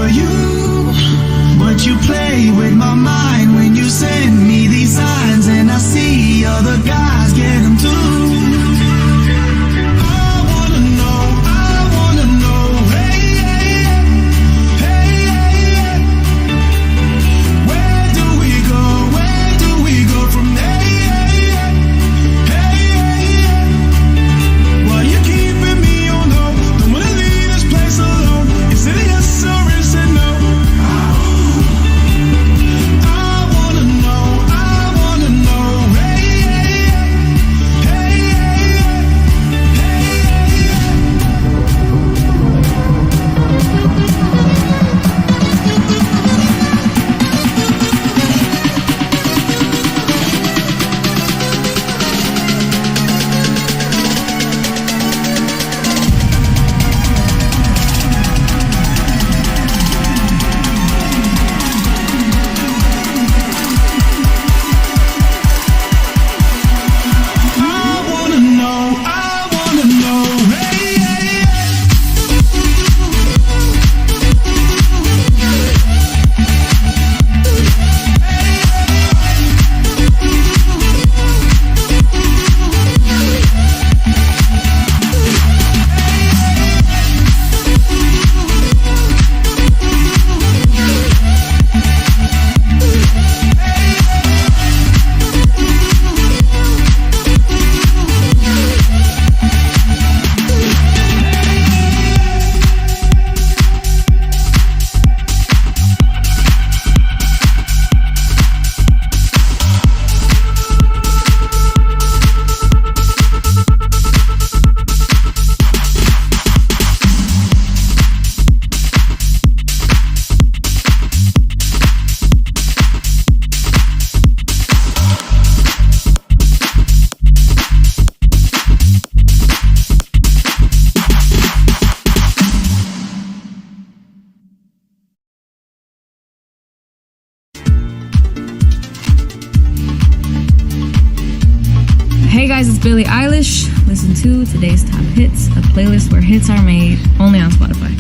for you, but you play with my mind when you send me these signs, and I see other guys get them too. Hey guys, it's Billie Eilish. Listen to today's top hits, a playlist where hits are made, only on Spotify.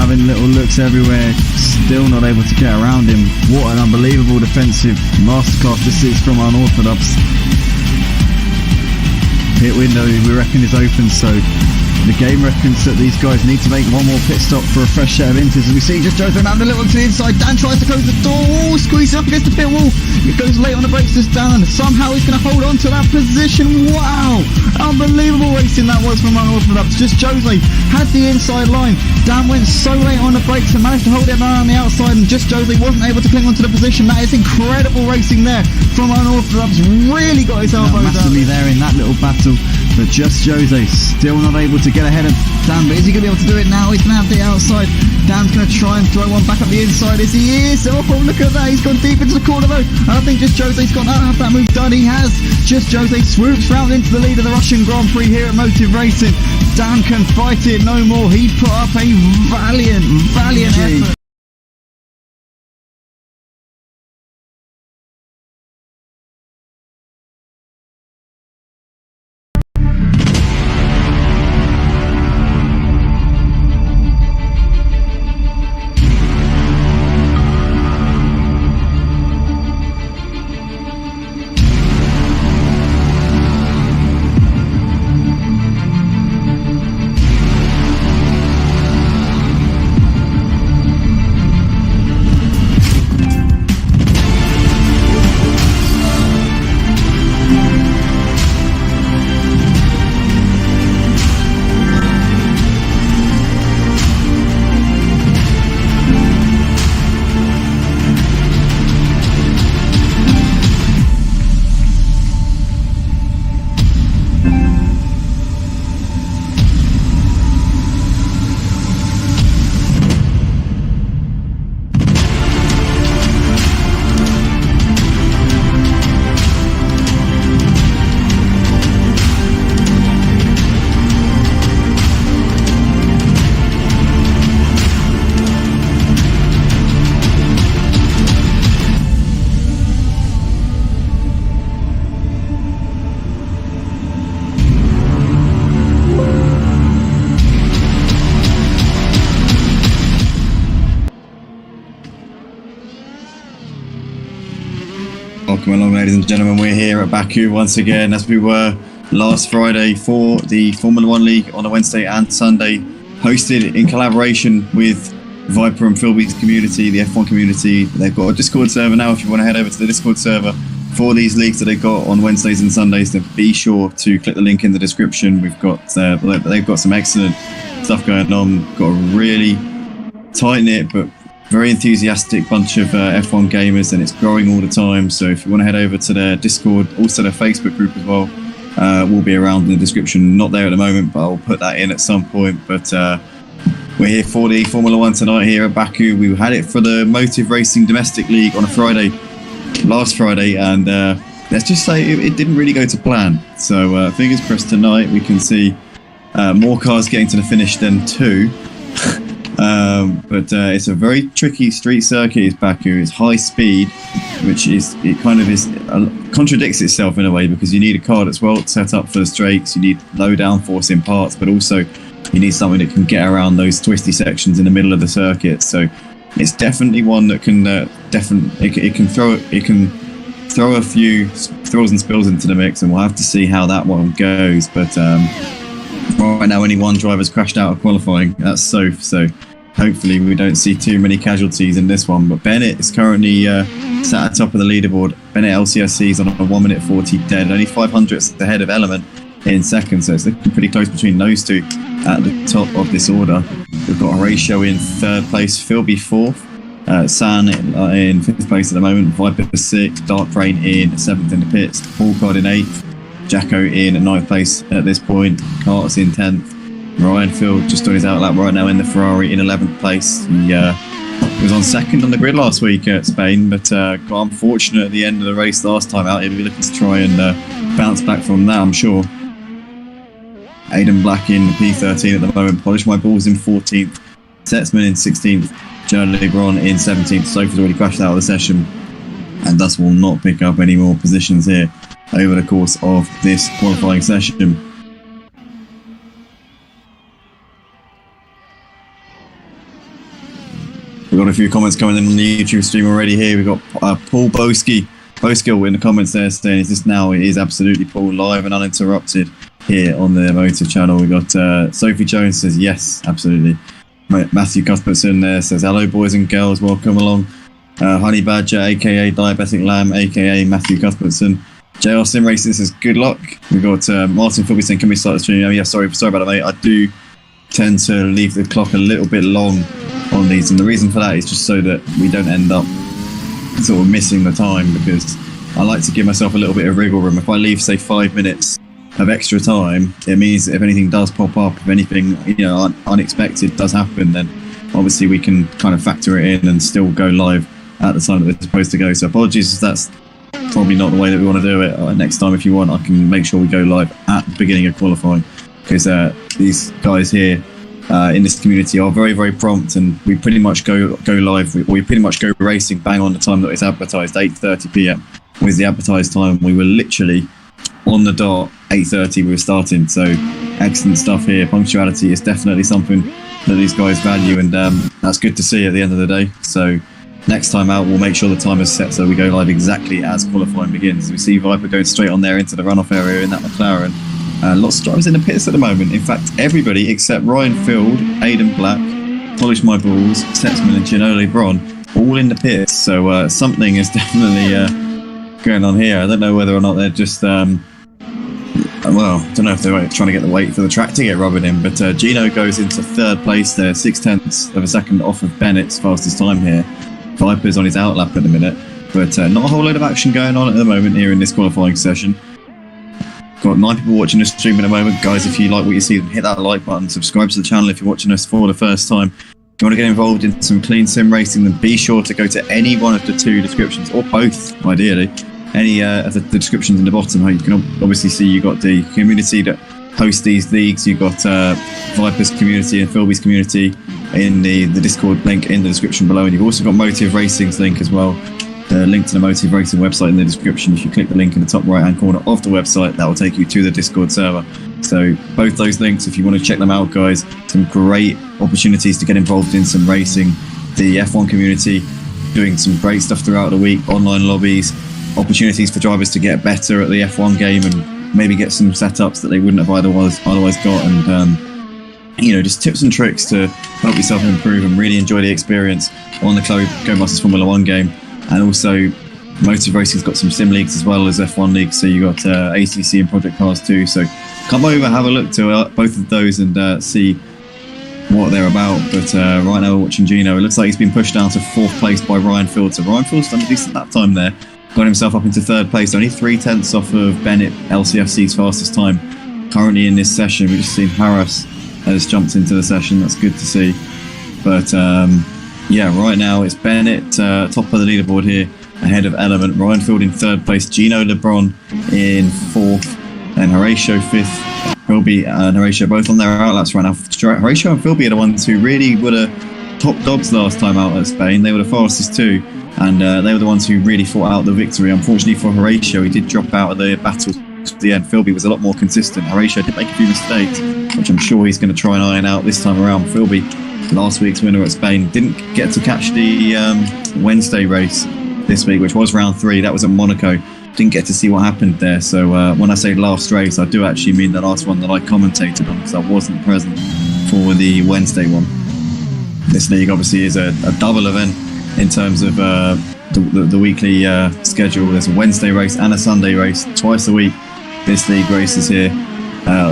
having little looks everywhere, still not able to get around him. What an unbelievable defensive masterclass this is from Unorthodox. Pit window, we reckon, is open, so the game reckons that these guys need to make one more pit stop for a fresh set of inters. As we see just Joseph now a little to the inside. Dan tries to close the door. Oh, squeezes up against the pit wall. It goes late on the brakes, just Dan. Somehow he's going to hold on to that position. Wow! Unbelievable racing that was from Unorthodox. Just Jose had the inside line. Dan went so late on the brakes and managed to hold it around the outside, and just Jose wasn't able to cling onto the position. That is incredible racing there from Unorthodox. Really got his elbows massively there in that little battle. But just Jose still not able to get ahead of Dan. But is he going to be able to do it now? He's going to have the outside. Dan's going to try and throw one back up the inside. As he is. Oh, look at that. He's gone deep into the corner though. And I think just Jose's got to have that move done. He has. Just Jose swoops round into the lead of the Russian Grand Prix here at Motive Racing. Dan can fight it no more. He put up a valiant effort. Welcome along, ladies and gentlemen. We're here at Baku once again, as we were last Friday, for the Formula 1 League on a Wednesday and Sunday, hosted in collaboration with Viper and Philby's community, the F1 community. They've got a Discord server now. If you want to head over to the Discord server for these leagues that they've got on Wednesdays and Sundays, then be sure to click the link in the description. We've got they've got some excellent stuff going on. Got a really tight-knit but very enthusiastic bunch of F1 gamers, and it's growing all the time. So if you want to head over to their Discord, also their Facebook group as well, will be around in the description. Not there at the moment, but I'll put that in at some point. But we're here for the Formula 1 tonight here at Baku. We had it for the Motive Racing Domestic League on a Friday, last Friday, and let's just say it didn't really go to plan. So fingers crossed tonight we can see more cars getting to the finish than two. But it's a very tricky street circuit, is Baku. It's high speed, which is, it kind of is, contradicts itself in a way, because you need a car that's well set up for the straights, you need low downforce in parts, but also you need something that can get around those twisty sections in the middle of the circuit. So it's definitely one that can it can throw a few thrills and spills into the mix, and we'll have to see how that one goes. But right now only one driver's crashed out of qualifying. That's Soph, so hopefully we don't see too many casualties in this one. But Bennett is currently sat at the top of the leaderboard. Bennett LCSC is on a 1:40 dead, only 500ths ahead of Element in second, so it's looking pretty close between those two at the top of this order. We've got Horatio in third place, Philby fourth, San in fifth place at the moment, Viper sixth, Dark Rain in seventh in the pits, Paul Card in eighth, Jacko in ninth place at this point, Carter's in 10th, Ryan Field just on his outlap right now in the Ferrari in 11th place. He was on second on the grid last week at Spain, but got unfortunate at the end of the race last time out. He'll be looking to try and bounce back from that, I'm sure. Aidan Black in P13 at the moment, Polish My Balls in 14th, Setzman in 16th, Joe Legron in 17th. Sophie's already crashed out of the session and thus will not pick up any more positions here over the course of this qualifying session. We've got a few comments coming in on the YouTube stream already here. We've got Paul Boskill in the comments there saying, is this now? It is absolutely, Paul, live and uninterrupted here on the Motive channel. We've got Sophie Jones says, yes, absolutely. Matthew Cuthbertson there says, hello, boys and girls, welcome along. Honey Badger, aka Diabetic Lamb, aka Matthew Cuthbertson. JR Sim Racing says, good luck. We've got Martin Philby saying, can we start the stream? Oh, yeah, sorry about that, mate. I do tend to leave the clock a little bit long on these, and the reason for that is just so that we don't end up sort of missing the time, because I like to give myself a little bit of wriggle room. If I leave, say, 5 minutes of extra time, it means that if anything does pop up, if anything unexpected does happen, then obviously we can kind of factor it in and still go live at the time that it's supposed to go. So apologies if that's probably not the way that we want to do it. Next time, if you want, I can make sure we go live at the beginning of qualifying, because these guys here in this community are very, very prompt, and we pretty much go live, we pretty much go racing bang on the time that it's advertised. 8:30 p.m. was the advertised time. We were literally on the dot. 8:30 we were starting. So excellent stuff here. Punctuality is definitely something that these guys value, and that's good to see at the end of the day. So next time out, we'll make sure the time is set so we go live exactly as qualifying begins. We see Viper going straight on there into the runoff area in that McLaren. Lots of drivers in the pits at the moment. In fact, everybody except Ryan Field, Aidan Black, Polish My Balls, Setzman and Ginole Bron, all in the pits. So something is definitely going on here. I don't know whether or not they're just... I don't know if they're trying to get the weight for the track to get rubbing in, but Gino goes into third place there, 0.6 of a second off of Bennett's fastest time here. Viper's on his outlap at the minute, but not a whole load of action going on at the moment here in this qualifying session. Got 9 people watching this stream at the moment. Guys, if you like what you see, hit that like button, subscribe to the channel if you're watching us for the first time. If you want to get involved in some clean sim racing, then be sure to go to any one of the 2 descriptions, or both, ideally. Any of the descriptions in the bottom. You can obviously see you got the community that hosts these leagues. You've got Viper's community and Philby's community in the Discord link in the description below, and you've also got Motive Racing's link as well. The link to the Motive Racing website in the description. If you click the link in the top right hand corner of the website, that will take you to the Discord server. So both those links, if you want to check them out, guys, some great opportunities to get involved in some racing. The F1 community doing some great stuff throughout the week, online lobbies, opportunities for drivers to get better at the F1 game and maybe get some setups that they wouldn't have otherwise got, and just tips and tricks to help yourself improve and really enjoy the experience on the Chloe Go-Masters Formula 1 game. And also Motive Racing's got some sim leagues as well as F1 leagues, so you got ACC and Project Cars too. So come over, have a look to both of those and see what they're about. But right now we're watching Gino. It looks like he's been pushed down to 4th place by Ryan Field. So Ryan Field's done a decent lap time there. Got himself up into 3rd place, only 0.3 off of Bennett, LCFC's fastest time currently in this session. We've just seen Harris has jumped into the session. That's good to see. But right now it's Bennett top of the leaderboard here, ahead of Element. Ryan Field in 3rd place, Gino LeBron in 4th, and Horatio 5th. Philby and Horatio both on their outlaps right now. Horatio and Philby are the ones who really were the top dogs last time out at Spain. They were the fastest too. And they were the ones who really fought out the victory. Unfortunately for Horatio, he did drop out of the battle at the end. Philby was a lot more consistent. Horatio did make a few mistakes, which I'm sure he's going to try and iron out this time around. Philby, last week's winner at Spain, didn't get to catch the Wednesday race this week, which was round 3. That was at Monaco. Didn't get to see what happened there. So when I say last race, I do actually mean the last one that I commentated on, because I wasn't present for the Wednesday one. This league obviously is a double event in terms of the weekly schedule. There's a Wednesday race and a Sunday race twice a week. This league races here.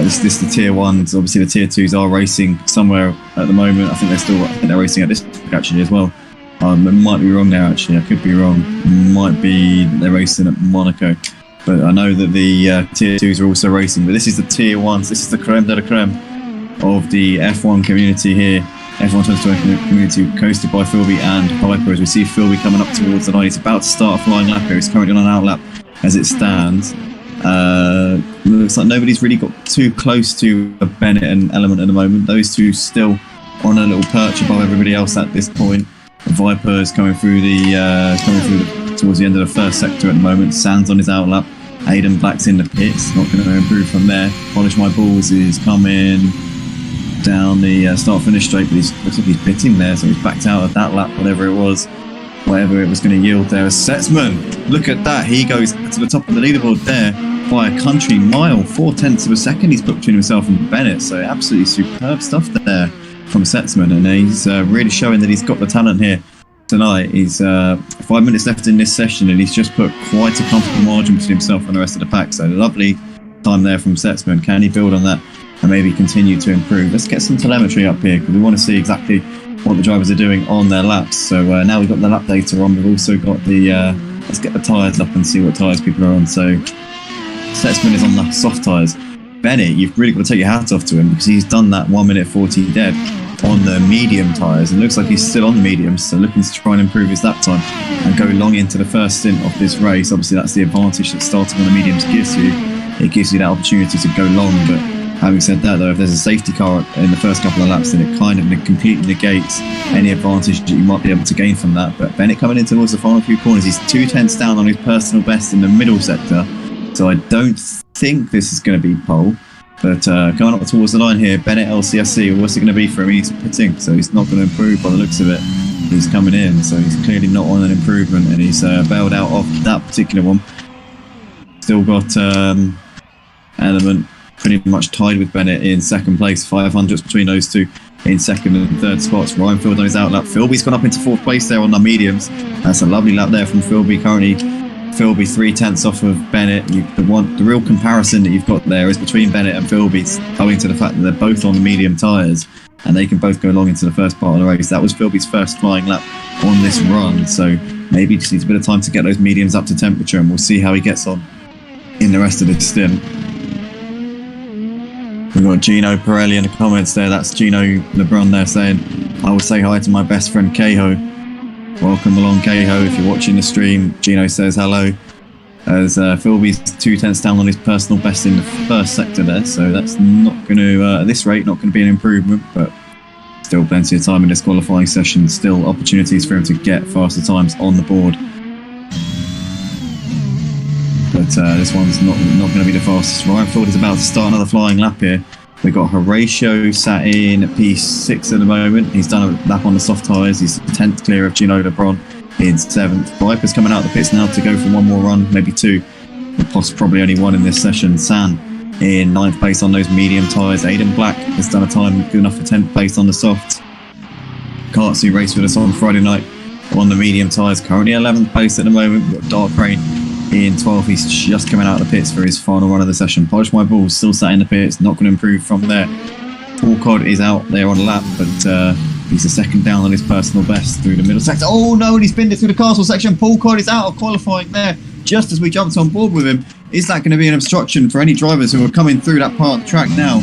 This the tier 1s. Obviously the tier 2s are racing somewhere at the moment. I think they're racing at this actually as well. It might be wrong there actually. I could be wrong. Might be they're racing at Monaco. But I know that the tier 2s are also racing. But this is the tier 1s. This is the creme de la creme of the F1 community here. F1 2020 community, coasted by Philby and Viper, as we see Philby coming up towards the line. He's about to start a flying lap here. He's currently on an outlap as it stands. Looks like nobody's really got too close to Bennett and Element at the moment. Those two still on a little perch above everybody else at this point. Viper is coming through towards the end of the first sector at the moment. Sands on his outlap. Aidan Black's in the pits. Not going to improve from there. Polish My Balls is coming down the start-finish straight, but looks like he's pitting there, so he's backed out of that lap, whatever it was going to yield there. Setzman, look at that, he goes to the top of the leaderboard there by a country mile, 0.4 of a second he's put between himself and Bennett, so absolutely superb stuff there from Setzman, and he's really showing that he's got the talent here tonight. He's 5 minutes left in this session, and he's just put quite a comfortable margin between himself and the rest of the pack, so lovely time there from Setzman. Can he build on that and maybe continue to improve? Let's get some telemetry up here, because we want to see exactly what the drivers are doing on their laps. So now we've got the lap data on, we've also got the let's get the tyres up and see what tyres people are on. So Setzman is on the soft tyres. Bennett, you've really got to take your hat off to him, because he's done that 1 minute 40 dead on the medium tyres, and looks like he's still on the mediums, so looking to try and improve his lap time and go long into the first stint of this race. Obviously that's the advantage that starting on the mediums gives you. It gives you that opportunity to go long, but having said that though, if there's a safety car in the first couple of laps, then it kind of completely negates any advantage that you might be able to gain from that. But Bennett coming in towards the final few corners, he's 2/10 down on his personal best in the middle sector, so I don't think this is going to be pole. But coming up towards the line here, Bennett LCSC, what's it going to be for him? He's pitting, so he's not going to improve by the looks of it. He's coming in, so he's clearly not on an improvement, and he's bailed out of that particular one. Still got Element pretty much tied with Bennett in second place, 500s between those two in second and third spots. Ryan Field on his out lap. Philby's gone up into fourth place there on the mediums. That's a lovely lap there from Philby. Currently Philby 3/10 off of Bennett. The real comparison that you've got there is between Bennett and Philby, owing to the fact that they're both on the medium tyres and they can both go long into the first part of the race. That was Philby's first flying lap on this run, so maybe just needs a bit of time to get those mediums up to temperature, and we'll see how he gets on in the rest of this stint. We've got Gino Pirelli in the comments there. That's Gino LeBron there saying, I will say hi to my best friend Keho. Welcome along, Keho, if you're watching the stream. Gino says hello. As Philby's 2/10 down on his personal best in the first sector there, so that's not going to, at this rate, not going to be an improvement, but still plenty of time in this qualifying session. Still opportunities for him to get faster times on the board. But this one's not going to be the fastest. Ryan Field is about to start another flying lap here. We've got Horatio sat in at P6 at the moment. He's done a lap on the soft tyres. He's 10th clear of Gino LeBron in 7th. Viper's coming out of the pits now to go for one more run, maybe two. Probably only one in this session. San in 9th place on those medium tyres. Aiden Black has done a time good enough for 10th place on the softs. Kartsu raced with us on Friday night on the medium tyres. Currently 11th place at the moment. We've got Dark Rain in 12th. He's just coming out of the pits for his final run of the session. Polish My Balls still sat in the pits, not going to improve from there. Paul Codd is out there on a lap, but he's a second down on his personal best through the middle sector. Oh no, and he's binned it through the castle section. Paul Codd is out of qualifying there just as we jumped on board with him. Is that going to be an obstruction for any drivers who are coming through that part of the track now?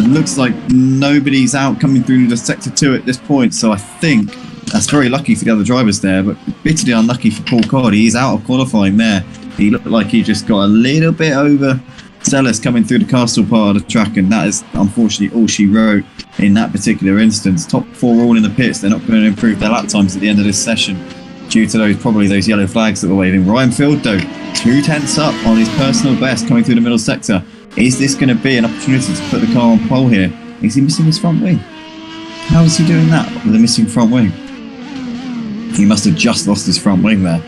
Looks like nobody's out coming through the sector 2 at this point, so I think that's very lucky for the other drivers there, but bitterly unlucky for Paul Codd. He's out of qualifying there. He looked like he just got a little bit over zealous coming through the castle part of the track, and that is unfortunately all she wrote in that particular instance. Top 4 all in the pits. They're not going to improve their lap times at the end of this session due to those yellow flags that were waving. Ryan Field though, 2/10 up on his personal best coming through the middle sector. Is this going to be an opportunity to put the car on pole here? Is he missing his front wing? How is he doing that with a missing front wing? He must have just lost his front wing there.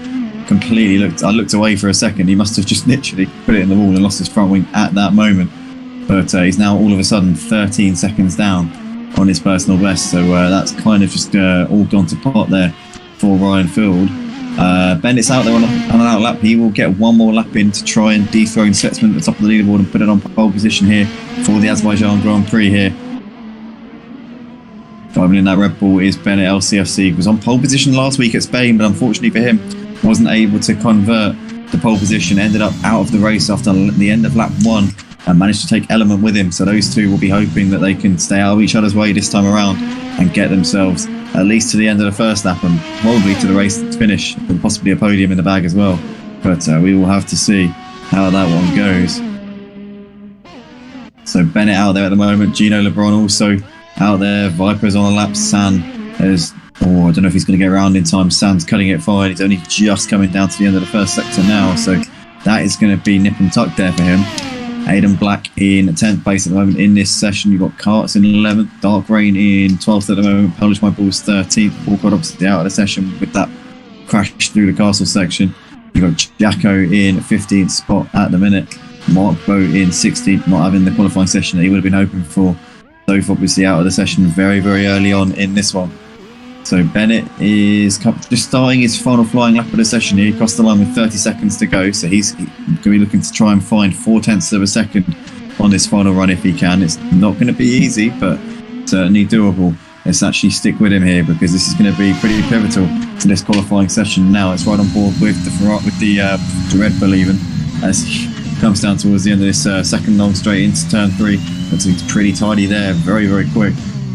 Completely I looked away for a second. He must have just literally put it in the wall and lost his front wing at that moment. But he's now all of a sudden 13 seconds down on his personal best. So that's kind of just all gone to pot there for Ryan Field. Bennett's out there on an out lap. He will get one more lap in to try and dethrone Setzman at the top of the leaderboard and put it on pole position here for the Azerbaijan Grand Prix here. Driving in that Red Bull is Bennett LCFC. He was on pole position last week at Spain, but unfortunately for him, wasn't able to convert the pole position. Ended up out of the race after the end of lap 1 and managed to take Element with him. So those two will be hoping that they can stay out of each other's way this time around and get themselves at least to the end of the first lap and probably to the race finish, and possibly a podium in the bag as well. But we will have to see how that one goes. So Bennett out there at the moment. Gino LeBron also out there. Viper's on a lap. San is, I don't know if he's going to get around in time. San's cutting it fine. He's only just coming down to the end of the first sector now, so that is going to be nip and tuck there for him. Aiden Black in 10th place at the moment in this session. You've got Carts in 11th, Dark Rain in 12th at the moment, Polish My Balls 13th, Paul Cod obviously out of the session with that crash through the castle section. You've got Jacko in 15th spot at the minute, Mark Bow in 16th, not having the qualifying session that he would have been hoping for. Soph obviously out of the session very, very early on in this one. So Bennett is just starting his final flying lap of the session here. He crossed the line with 30 seconds to go, so he's going to be looking to try and find 0.4 of a second on this final run if he can. It's not going to be easy, but certainly doable. Let's actually stick with him here because this is going to be pretty pivotal to this qualifying session. Now it's right on board with the Red Bull even as he comes down towards the end of this second long straight into turn 3. Looks like it's pretty tidy there, very, very quick.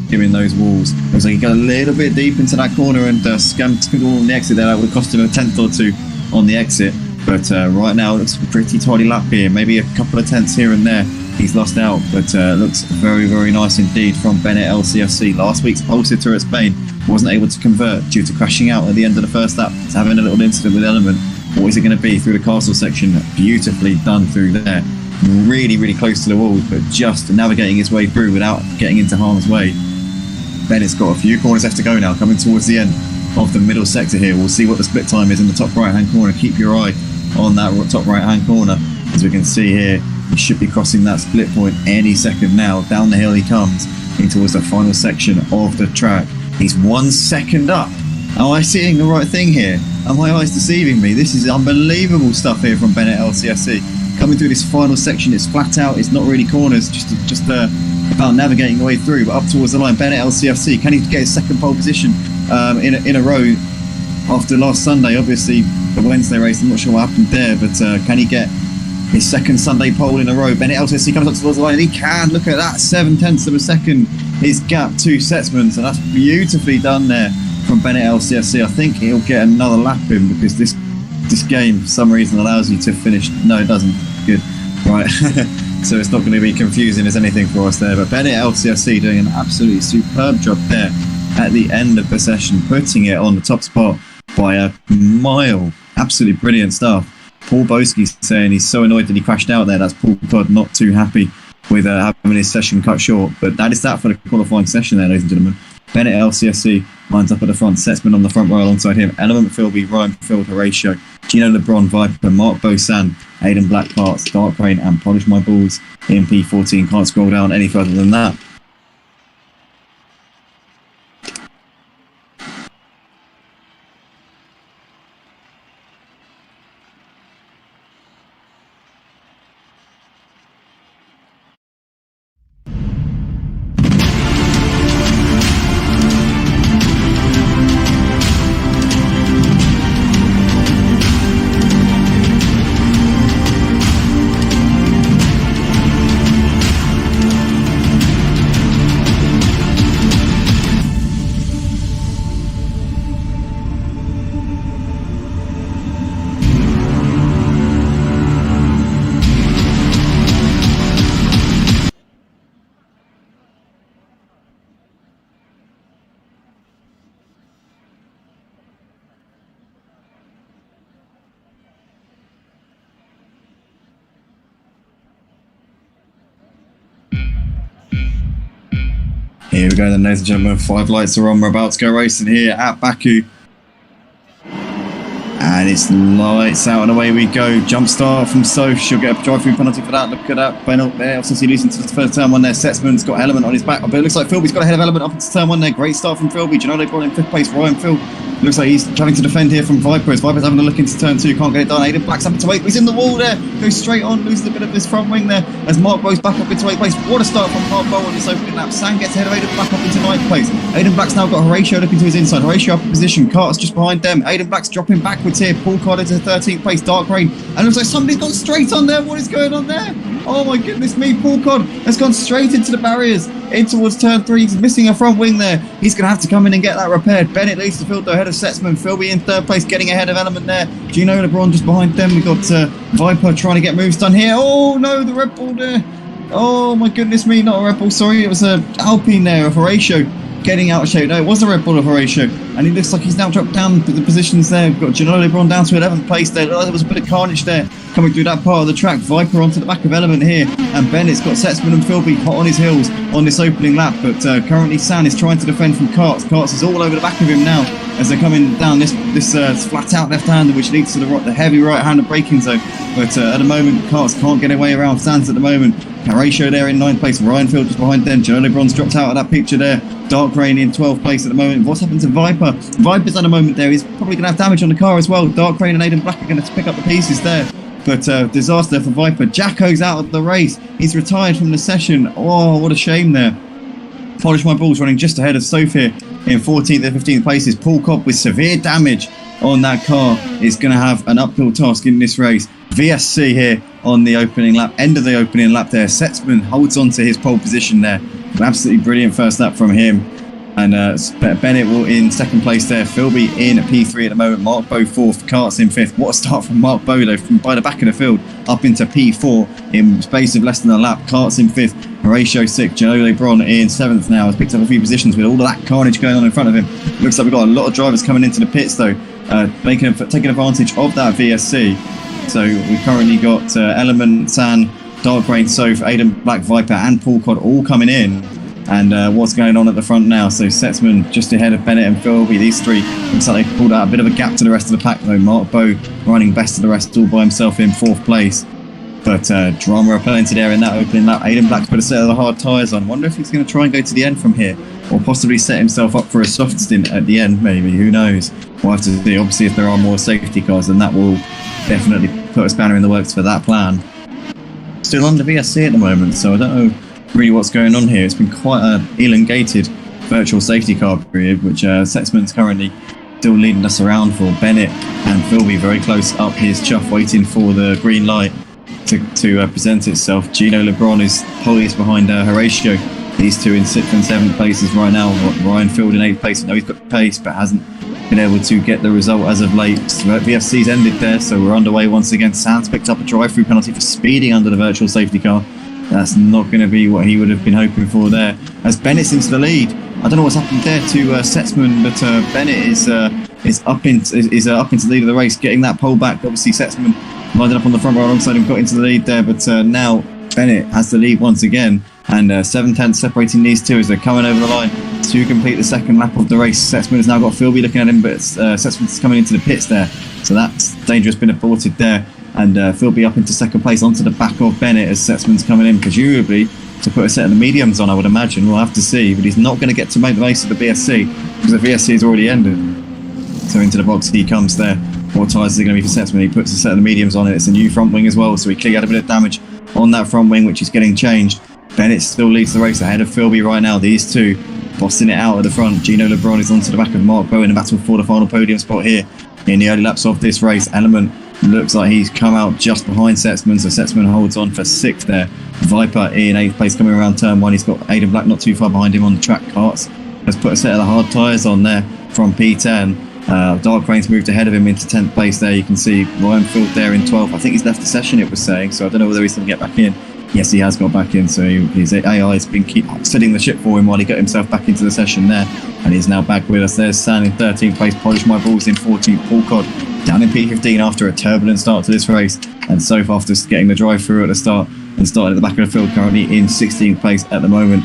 Giving those walls. Looks like he got a little bit deep into that corner and scammed on the exit there. That would cost him a tenth or two on the exit. But right now it looks a pretty tidy lap here. Maybe a couple of tenths here and there he's lost out. But looks very, very nice indeed from Bennett LCFC. Last week's pole sitter at Spain wasn't able to convert due to crashing out at the end of the first lap. It's having a little incident with Element. What is it going to be through the castle section? Beautifully done through there. Really, really close to the wall, but just navigating his way through without getting into harm's way. Bennett's got a few corners left to go now, coming towards the end of the middle sector here. We'll see what the split time is in the top right hand corner. Keep your eye on that top right hand corner. As we can see here, he should be crossing that split point any second now. Down the hill he comes in towards the final section of the track. He's 1 second up. Am I seeing the right thing here? Are my eyes deceiving me? This is unbelievable stuff here from Bennett LCFC. Coming through this final section, it's flat out, it's not really corners, just about navigating the way through, but up towards the line. Bennett LCFC, can he get his second pole position in a row after last Sunday? Obviously the Wednesday race, I'm not sure what happened there, but can he get his second Sunday pole in a row? Bennett LCFC comes up towards the line and he can. Look at that, 0.7 of a second his gap to Setzman, so that's beautifully done there from Bennett LCFC. I think he'll get another lap in because this game for some reason allows you to finish. No, it doesn't. Good. Right. So it's not going to be confusing as anything for us there. But Bennett LCFC doing an absolutely superb job there at the end of the session, putting it on the top spot by a mile. Absolutely brilliant stuff. Paul Boski saying he's so annoyed that he crashed out there. That's Paul Todd not too happy with having his session cut short. But that is that for the qualifying session there, ladies and gentlemen. Bennett LCFC lines up at the front, Setzman on the front row alongside him, Element Philby, Ryan Field, Horatio, Gino LeBron, Viper, Mark Bosan, Aiden Black Parts, Dark Rain and Polish My Balls in P14. Can't scroll down any further than that. Here we go then, ladies and gentlemen. 5 lights are on. We're about to go racing here at Baku. And it's lights out and away we go. Jump start from Soph. She'll get a drive-through penalty for that. Look at that. Ben up there. Obviously losing to the first turn 1 there. Setzman's got Element on his back. But it looks like Philby's got ahead of Element up into turn 1 there. Great start from Philby. Gennaro brought in 5th place. Ryan Phil. Looks like he's having to defend here from Viper. Viper's having a look into turn 2. Can't get it done. Aiden Black's up into 8th. He's in the wall there. Goes straight on. Loses a bit of his front wing there. As Mark Bowe's back up into 8th place. What a start from Mark Bowe on this opening lap. Sam gets ahead of Aiden Black up into 9th place. Aiden Black's now got Horatio looking to his inside. Horatio up in position. Carter's just behind them. Aiden Black's dropping backwards here. Paul Carter to 13th place. Dark Rain. And it looks like somebody's gone straight on there. What is going on there? Oh my goodness me. Paul Cod has gone straight into the barriers. In towards turn 3. He's missing a front wing there. He's going to have to come in and get that repaired. Bennett leads the field though, ahead of Setzman. Philby in 3rd place, getting ahead of Element there. Gino LeBron just behind them. We've got Viper trying to get moves done here. Oh no, the Red Bull there. Oh my goodness me, not a Red Bull, sorry. It was a Alpine there of Horatio getting out of shape. No, it was a Red Bull of Horatio, and it looks like he's now dropped down the positions there. We've got Giovannini LeBron down to 11th place there. Oh, there was a bit of carnage there coming through that part of the track. Viper onto the back of Element here, and Bennett's got Setzman and Philby hot on his heels on this opening lap, but currently San is trying to defend from Karts. Karts is all over the back of him now as they're coming down this flat out left-hander, which leads to the heavy right-hander braking zone. But at the moment, Karts can't get away around Sands at the moment. Horatio there in 9th place, Ryan Field just behind them. Joe LeBron's dropped out of that picture there. Dark Rain in 12th place at the moment. What's happened to Viper? Viper's at the moment there. He's probably going to have damage on the car as well. Dark Rain and Aiden Black are going to pick up the pieces there. But disaster for Viper. Jacko's out of the race. He's retired from the session. Oh, what a shame there. Polish My Balls running just ahead of Sophia in 14th and 15th places. Paul Cobb with severe damage on that car is going to have an uphill task in this race. VSC here on the opening lap, end of the opening lap there. Setzman holds on to his pole position there. An absolutely brilliant first lap from him. And Bennett will in 2nd place there. Philby in P3 at the moment. Mark Bowe 4th. Karts in 5th. What a start from Mark Bowe though, from by the back of the field up into P4 in space of less than a lap. Karts in 5th. Horatio 6th. Joe LeBron in 7th now. Has picked up a few positions with all of that carnage going on in front of him. Looks like we've got a lot of drivers coming into the pits though, taking advantage of that VSC. So we've currently got Element, San, Dark Rain, Soph, Aiden Black, Viper and Paul Cod all coming in. And what's going on at the front now? So Setzman just ahead of Bennett and Philby. These three looks like they pulled out a bit of a gap to the rest of the pack though. Mark Bowe running best of the rest all by himself in 4th place. But drama plenty there in that opening lap. Aiden Black's put a set of the hard tyres on. Wonder if he's going to try and go to the end from here, or possibly set himself up for a soft stint at the end maybe. Who knows? We'll have to see. Obviously if there are more safety cars, then that will definitely put a spanner in the works for that plan. Still under VSC at the moment, so I don't know really what's going on here. It's been quite an elongated virtual safety car period, which Setzman's currently still leading us around for. Bennett and Philby very close up his chuff, waiting for the green light to present itself. Gino LeBron is poised behind Horatio. These two in 6th and 7th places right now. Ryan Field in 8th place. I know he's got pace, but hasn't been able to get the result as of late. VFC's ended there, so we're underway once again. Sands picked up a drive-through penalty for speeding under the virtual safety car. That's not going to be what he would have been hoping for there. As Bennett's into the lead. I don't know what's happened there to Setzman, but Bennett is up into the lead of the race, getting that pole back. Obviously Setzman lined up on the front row alongside him, got into the lead there, but now Bennett has the lead once again, and 7/10 separating these two as they're coming over the line to complete the 2nd lap of the race. Setzman has now got Philby looking at him, but Setzman's coming into the pits there, so that's dangerous, been aborted there. And Philby up into 2nd place onto the back of Bennett as Setzman's coming in, presumably to put a set of the mediums on, I would imagine. We'll have to see, but he's not going to get to make the race of the VSC because the VSC has already ended. So into the box he comes there. What tyres is it going to be for Setzman? He puts a set of the mediums on it. It's a new front wing as well, so he clearly had a bit of damage on that front wing, which is getting changed. Bennett still leads the race ahead of Philby right now. These two bossing it out at the front. Gino LeBron is onto the back of Mark Bowe in a battle for the final podium spot here in the early laps of this race. Element looks like he's come out just behind Setzman, so Setzman holds on for 6th there. Viper in 8th place coming around turn 1. He's got Aiden Black not too far behind him on the track. Karts has put a set of the hard tyres on there from P10. Dark Rain's moved ahead of him into 10th place there. You can see Ryan Field there in 12th. I think he's left the session, it was saying, so I don't know whether he's going to get back in. Yes, he has got back in, so his AI has been steadying the ship for him while he got himself back into the session there, and he's now back with us. There's San in 13th place, Polish My Balls in 14th, Paul Cod down in P15 after a turbulent start to this race, and Soph after getting the drive through at the start and starting at the back of the field, currently in 16th place at the moment.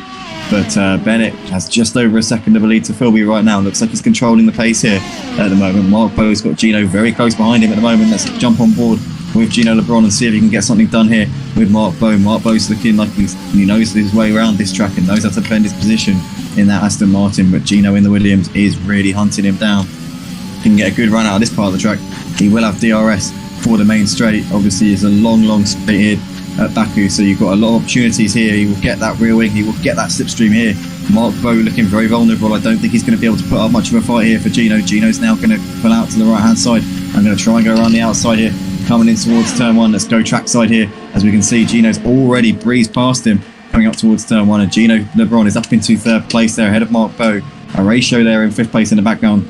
But Bennett has just over a second of a lead to Philby right now. Looks like he's controlling the pace here at the moment. Mark Bowe's got Gino very close behind him at the moment. Let's jump on board with Gino LeBron and see if he can get something done here with Mark Bowe. Mark Bowe's looking like he knows his way around this track and knows how to defend his position in that Aston Martin, but Gino in the Williams is really hunting him down. If he can get a good run out of this part of the track, he will have DRS for the main straight. Obviously it's a long straight here at Baku, so you've got a lot of opportunities here. He will get that rear wing, he will get that slipstream here. Mark Bowe looking very vulnerable. I don't think he's going to be able to put up much of a fight here for Gino. Gino's now going to pull out to the right hand side. I'm going to try and go around the outside here, coming in towards turn 1. Let's go trackside here. As we can see, Gino's already breezed past him coming up towards turn 1, and Gino LeBron is up into 3rd place there ahead of Mark Bowe. A ratio there in 5th place in the background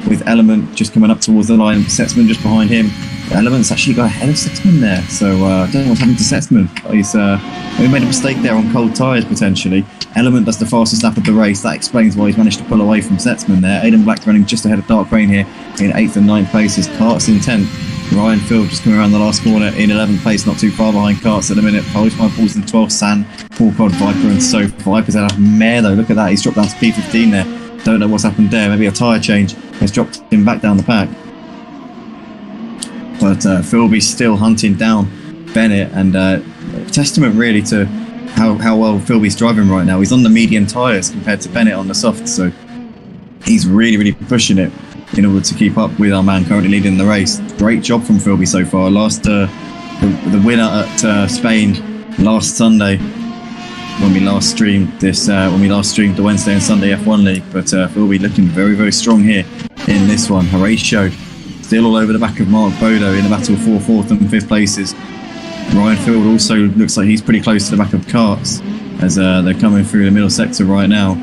with Element just coming up towards the line. Setzman just behind him. Element's actually got ahead of Setsman there, so I don't know what's happened to Setsman. He made a mistake there on cold tyres potentially. Element does the fastest lap of the race. That explains why he's managed to pull away from Setsman there. Aiden Black running just ahead of Dark-Rain here in 8th and 9th places. Karts in 10th. Ryan Field just coming around the last corner in 11th place, not too far behind Karts at the minute. Postman Paul's in 12th, San, Paul Cod, Viper and so Viper's had a mare though. Look at that, he's dropped down to P15 there. Don't know what's happened there. Maybe a tyre change has dropped him back down the pack. But Philby's still hunting down Bennett, and testament really to how well Philby's driving right now. He's on the medium tyres compared to Bennett on the soft, so he's really pushing it in order to keep up with our man currently leading the race. Great job from Philby so far. The winner at Spain last Sunday when we last streamed the Wednesday and Sunday F1 League, but Philby looking very strong here in this one. Horatio still all over the back of Mark Bodo in the battle for 4th and 5th places. Ryan Field also looks like he's pretty close to the back of Karts as they're coming through the middle sector right now.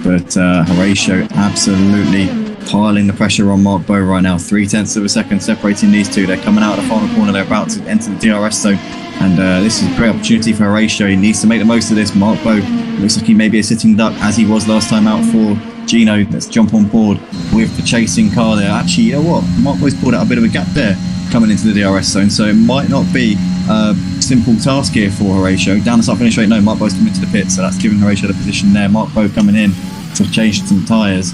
But Horatio absolutely piling the pressure on Mark Bow right now. 0.3 of a second separating these two. They're coming out of the final corner. They're about to enter the DRS zone. And this is a great opportunity for Horatio. He needs to make the most of this. Mark Bow looks like he may be a sitting duck as he was last time out for Gino. Let's jump on board with the chasing car there. Actually, you know what? Mark Bow's pulled out a bit of a gap there coming into the DRS zone. So it might not be a simple task here for Horatio. Down the start finish straight, no, Mark Bow's coming into the pit. So that's giving Horatio the position there. Mark Bow coming in to change some tyres.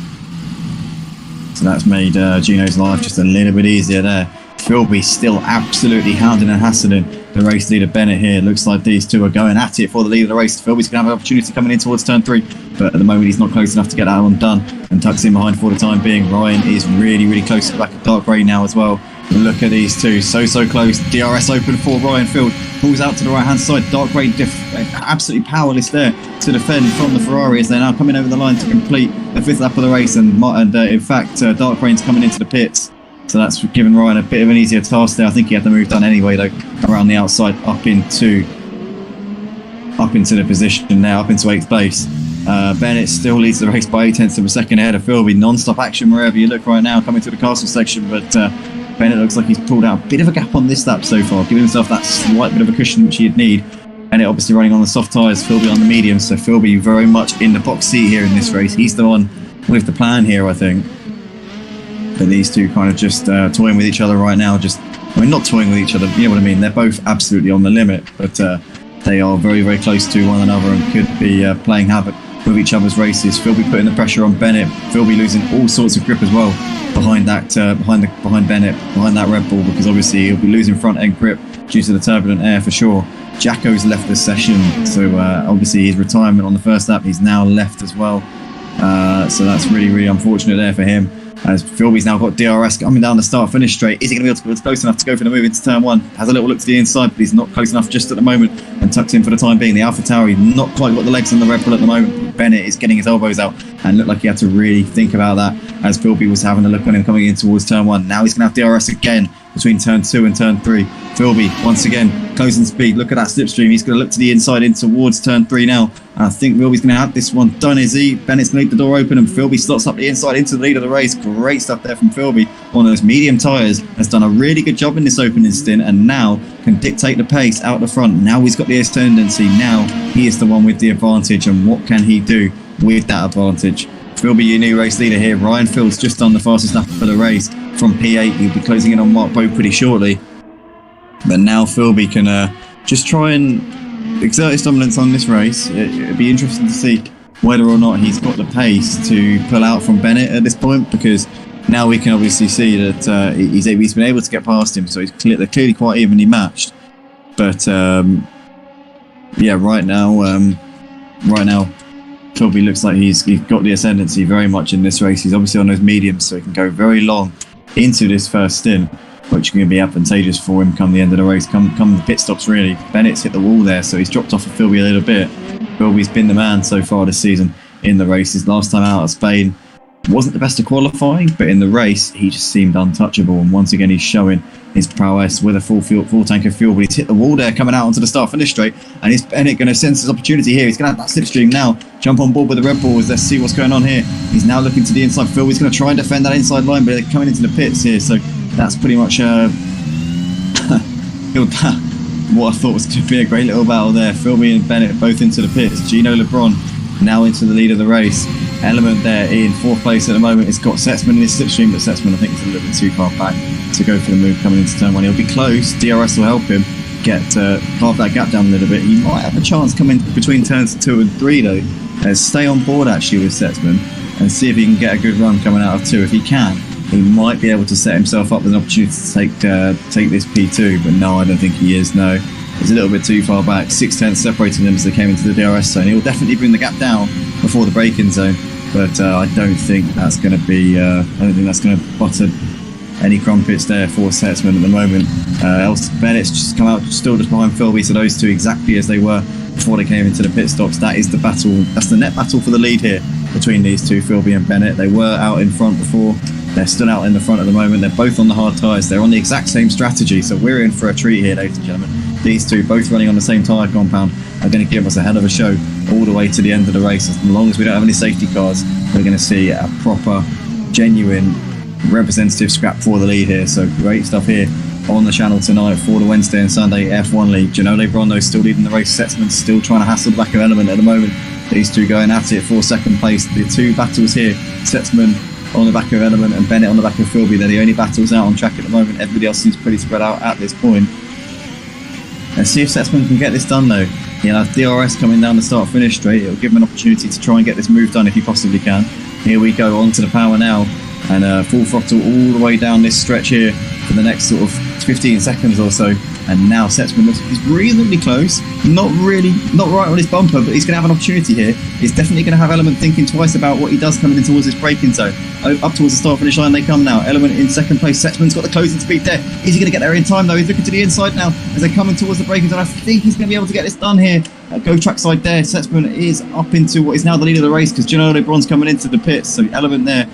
So that's made Gino's life just a little bit easier there. Philby still absolutely hounding and hassling the race leader Bennett here. Looks like these two are going at it for the lead of the race. Philby's going to have an opportunity coming in towards turn 3, but at the moment he's not close enough to get that one done and tucks in behind for the time being. Ryan is really close to the back of Dark-Rain now as well. Look at these two, so close. DRS open for Ryan Field. Pulls out to the right hand side. Dark-Rain absolutely powerless there to defend from the Ferrari as they're now coming over the line to complete the 5th lap of the race. And in fact, Dark-Rain's coming into the pits. So that's given Ryan a bit of an easier task there. I think he had the move done anyway though, around the outside up into the position now, up into 8th place. Bennett still leads the race by 0.8 of a second ahead of Philby. Non-stop action wherever you look right now coming to the castle section, but Bennett looks like he's pulled out a bit of a gap on this lap so far, giving himself that slight bit of a cushion which he'd need. Bennett obviously running on the soft tyres, Philby on the mediums, so Philby very much in the box seat here in this race. He's the one with the plan here, I think. But these two kind of just toying with each other right now. Not toying with each other, you know what I mean. They're both absolutely on the limit, but they are very close to one another and could be playing havoc with each other's races. Philby putting the pressure on Bennett. Philby losing all sorts of grip as well behind Bennett, behind that Red Bull, because obviously he'll be losing front end grip due to the turbulent air for sure. Jacko's left the session, so obviously his retirement on the first lap, he's now left as well. So that's really unfortunate there for him. As Philby's now got DRS coming down the start-finish straight. Is he going to be able to close enough to go for the move into turn 1? Has a little look to the inside, but he's not close enough just at the moment and tucked in for the time being. The Alpha Tauri not quite got the legs on the Red Bull at the moment. Bennett is getting his elbows out and looked like he had to really think about that as Philby was having a look on him coming in towards turn 1. Now he's going to have DRS again between turn 2 and turn 3. Philby, once again, closing speed. Look at that slipstream. He's going to look to the inside in towards turn 3 now. And I think Philby's going to have this one done, is he? Bennett's going to leave the door open and Philby slots up the inside into the lead of the race. Great stuff there from Philby on those medium tyres. Has done a really good job in this opening stint and now can dictate the pace out the front. Now he's got the ascendancy. Now he is the one with the advantage, and what can he do with that advantage? Philby, your new race leader here. Ryan Field's just done the fastest lap for the race from P8. He'll be closing in on Mark Bow pretty shortly. But now Philby can just try and exert his dominance on this race. It'd be interesting to see whether or not he's got the pace to pull out from Bennett at this point, because now we can obviously see that he's been able to get past him, so they're clearly quite evenly matched. But yeah, right now Philby looks like he's got the ascendancy very much in this race. He's obviously on those mediums, so he can go very long into this first stint, which is going to be advantageous for him come the end of the race, come the pit stops really. Bennett's hit the wall there, so he's dropped off of Philby a little bit. Philby's been the man so far this season in the races. Last time out of Spain wasn't the best of qualifying, but in the race he just seemed untouchable, and once again he's showing his prowess with a full tank of fuel. But he's hit the wall there coming out onto the start finish straight, and is Bennett going to sense his opportunity here? He's going to have that slipstream now, jump on board with the Red Bulls. Let's see what's going on here. He's now looking to the inside. Philby's going to try and defend that inside line, but they're coming into the pits here, so that's pretty much what I thought was going to be a great little battle there. Philby and Bennett both into the pits. Gino LeBron now into the lead of the race. Element there in 4th place at the moment. It's got Setzman in his slipstream, but Setzman I think is a little bit too far back to go for the move coming into turn 1. He'll be close. DRS will help him get half that gap down a little bit. He might have a chance coming between turns 2 and 3 though. Stay on board actually with Setzman and see if he can get a good run coming out of 2. If he can, he might be able to set himself up with an opportunity to take this P2, but no, I don't think he is. No, he's a little bit too far back. 6/10 separating them as they came into the DRS zone. He'll definitely bring the gap down before the braking zone, but I don't think that's going to be. I don't think that's going to butter any crumpets there for Setzman at the moment. Else Bennett's just come out still just behind Philby, so those two exactly as they were before they came into the pit stops. That is the battle. That's the net battle for the lead here between these two, Philby and Bennett. They were out in front before. They're still out in the front at the moment. They're both on the hard tyres. They're on the exact same strategy, so we're in for a treat here, ladies and gentlemen. These two, both running on the same tyre compound, are going to give us a hell of a show all the way to the end of the race. As long as we don't have any safety cars, we're going to see a proper, genuine, representative scrap for the lead here. So great stuff here on the channel tonight for the Wednesday and Sunday F1 League. Gianole Brondo still leading the race. Setzman still trying to hassle the back of Element at the moment. These two going at it for 2nd place. The two battles here, Setzman on the back of Element and Bennett on the back of Philby. They're the only battles out on track at the moment. Everybody else seems pretty spread out at this point. Let's see if Setzman can get this done though. He'll have DRS coming down the start-finish straight. It'll give him an opportunity to try and get this move done if he possibly can. Here we go, on to the power now. And full throttle all the way down this stretch here for the next sort of 15 seconds or so. And now Setzman looks reasonably close. Not right on his bumper, but he's going to have an opportunity here. He's definitely going to have Element thinking twice about what he does coming in towards this braking zone. Up towards the start-finish line they come now. Element in 2nd place. Setzman's got the closing speed there. Is he going to get there in time though? He's looking to the inside now as they're coming towards the braking zone. I think he's going to be able to get this done here. Go trackside there. Setzman is up into what is now the lead of the race because Gianole Brown's coming into the pits. So Element there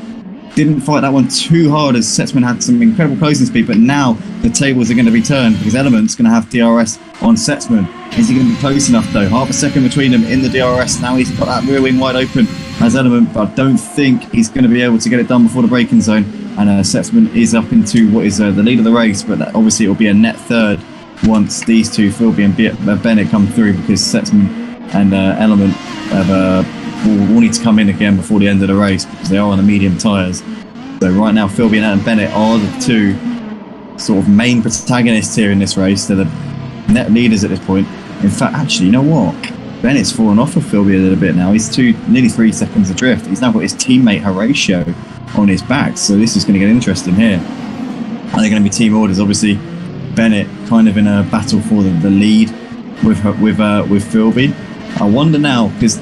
didn't fight that one too hard as Setzman had some incredible closing speed, but now the tables are going to be turned because Element's going to have DRS on Setzman. Is he going to be close enough though? Half a second between them in the DRS. Now he's got that rear wing wide open as Element, but I don't think he's going to be able to get it done before the braking zone. And Setzman is up into what is the lead of the race, but obviously it will be a net 3rd once these two, Philby and Bennett, come through because Setzman and Element have will need to come in again before the end of the race because they are on the medium tyres. So right now Philby and Bennett are the two sort of main protagonists here in this race. They're the net leaders at this point. In fact, actually, you know what? Bennett's fallen off of Philby a little bit now. He's nearly 3 seconds adrift. He's now got his teammate Horatio on his back. So this is going to get interesting here. Are they going to be team orders? Obviously, Bennett kind of in a battle for the lead with Philby. I wonder now because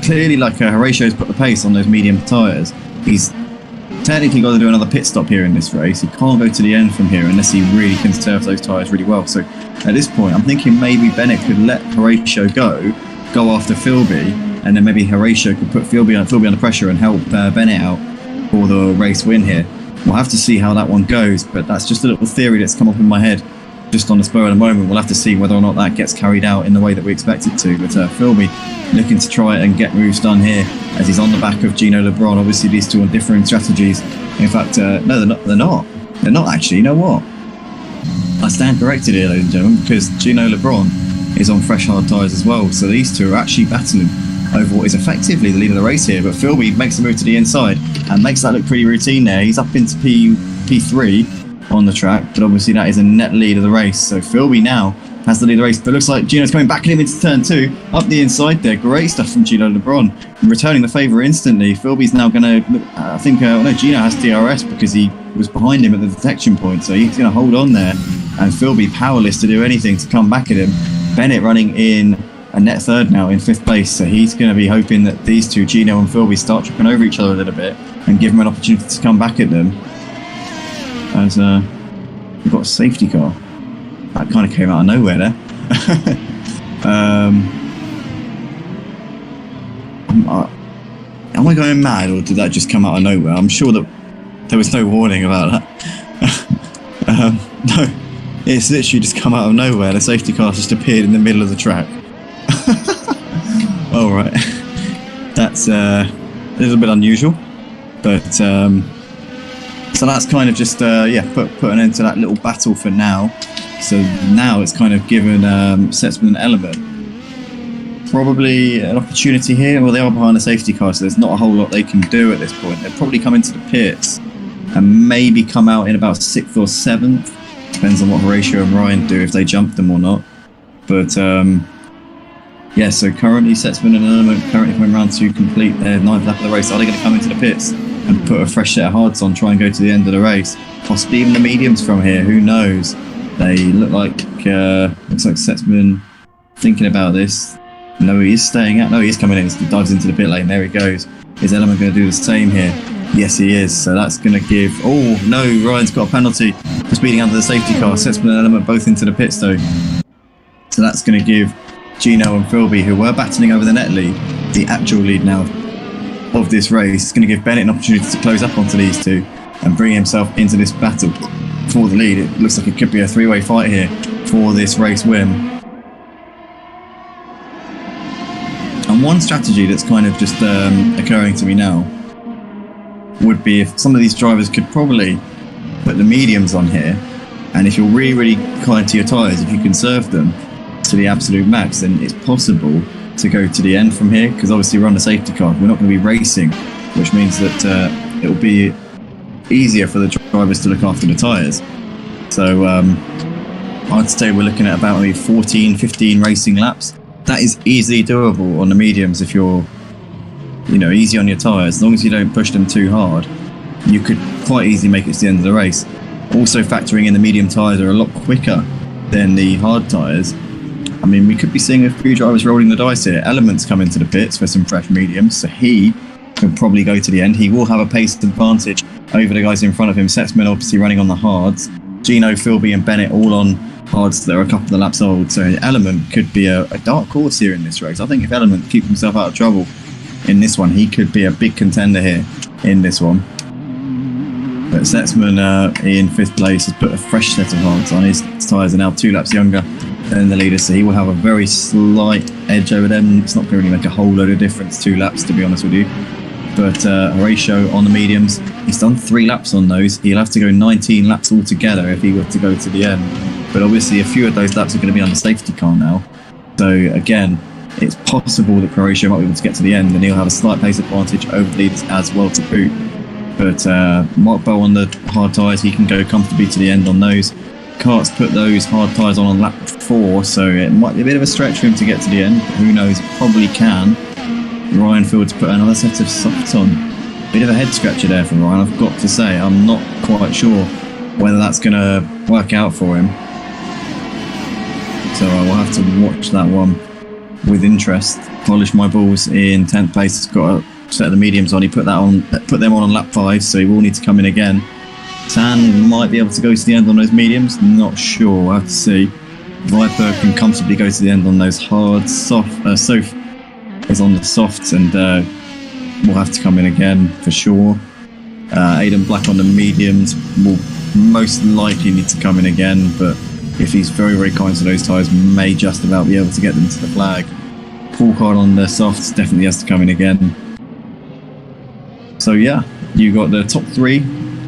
clearly, like Horatio's put the pace on those medium tyres. He's technically got to do another pit stop here in this race. He can't go to the end from here unless he really can surf those tyres really well. So at this point, I'm thinking maybe Bennett could let Horatio go after Philby, and then maybe Horatio could put Philby under pressure and help Bennett out for the race win here. We'll have to see how that one goes, but that's just a little theory that's come up in my head just on the spur of the moment. We'll have to see whether or not that gets carried out in the way that we expect it to. But Philby looking to try and get moves done here as he's on the back of Gino LeBron. Obviously these two on differing strategies. In fact, no, they're not actually. You know what? I stand corrected here, ladies and gentlemen, because Gino LeBron is on fresh hard tyres as well. So these two are actually battling over what is effectively the lead of the race here. But Philby makes the move to the inside and makes that look pretty routine there. He's up into P3 on the track, but obviously that is a net lead of the race. So Philby now has the lead of the race, but looks like Gino's coming back at him into turn 2, up the inside there. Great stuff from Gino LeBron, returning the favour instantly. Philby's now going to, I think, no, Gino has DRS because he was behind him at the detection point, so he's going to hold on there, and Philby powerless to do anything to come back at him. Bennett running in a net 3rd now in 5th place, so he's going to be hoping that these two, Gino and Philby, start tripping over each other a little bit and give him an opportunity to come back at them. As we've got a safety car. That kind of came out of nowhere there. Am I going mad, or did that just come out of nowhere? I'm sure that there was no warning about that. No, it's literally just come out of nowhere. The safety car just appeared in the middle of the track. All right, that's a little bit unusual, but so that's kind of just put an end to that little battle for now. So now it's kind of given Setzman an element. Probably an opportunity here. Well, they are behind a safety car, so there's not a whole lot they can do at this point. They'll probably come into the pits and maybe come out in about 6th or 7th. Depends on what Horatio and Ryan do, if they jump them or not. But yeah, so currently Setzman and Element currently coming around to complete their 9th lap of the race. Are they going to come into the pits and put a fresh set of hards on, try and go to the end of the race? Possibly even the mediums from here, who knows? They look like Setzman thinking about this. No, he is staying out. No, he is coming in. He dives into the pit lane. There he goes. Is Element going to do the same here? Yes, he is. So that's going to give... Oh, no, Ryan's got a penalty for speeding under the safety car. Setzman and Element both into the pits, though. So that's going to give Gino and Philby, who were battling over the net lead, the actual lead now of this race. It's going to give Bennett an opportunity to close up onto these two and bring himself into this battle for the lead. It looks like it could be a three-way fight here for this race win. And one strategy that's kind of just occurring to me now would be if some of these drivers could probably put the mediums on here, and if you're really, really kind to your tyres, if you conserve them to the absolute max, then it's possible to go to the end from here, because obviously we're on the safety car. We're not going to be racing, which means that it will be easier for the drivers to look after the tyres. So I'd say we're looking at about maybe 14, 15 racing laps. That is easily doable on the mediums if you're, easy on your tyres. As long as you don't push them too hard, you could quite easily make it to the end of the race. Also factoring in the medium tyres are a lot quicker than the hard tyres. I mean, we could be seeing a few drivers rolling the dice here. Element's come into the pits for some fresh mediums, so he can probably go to the end. He will have a pace advantage over the guys in front of him. Setzman obviously running on the hards. Gino, Philby and Bennett all on hards that are a couple of laps old. So Element could be a dark horse here in this race. I think if Element keeps himself out of trouble in this one, he could be a big contender here in this one. But Setzman in 5th place has put a fresh set of hards on. His tyres are now 2 laps younger than the leader, so he will have a very slight edge over them. It's not going to really make a whole load of difference, 2 laps to be honest with you. But Horatio on the mediums, he's done 3 laps on those. He'll have to go 19 laps altogether if he were to go to the end. But obviously a few of those laps are going to be on the safety car now. So again, it's possible that Horatio might be able to get to the end, and he'll have a slight pace advantage over the leaders as well to boot. But Mark Bow on the hard tyres, he can go comfortably to the end on those. Kart's put those hard tyres on lap 4, so it might be a bit of a stretch for him to get to the end. But who knows, probably can. Ryan Field's put another set of softs on. Bit of a head scratcher there for Ryan, I've got to say. I'm not quite sure whether that's going to work out for him. So I will have to watch that one with interest. Polish My Balls in 10th place has got a set of the mediums on. He put them on lap 5, so he will need to come in again. Tan might be able to go to the end on those mediums, not sure, we'll have to see. Viper can comfortably go to the end on those hard, soft. Soph is on the softs, and will have to come in again for sure. Aidan Black on the mediums will most likely need to come in again, but if he's very, very kind to those tyres, may just about be able to get them to the flag. Paul Card on the softs definitely has to come in again. So yeah, you got the top 3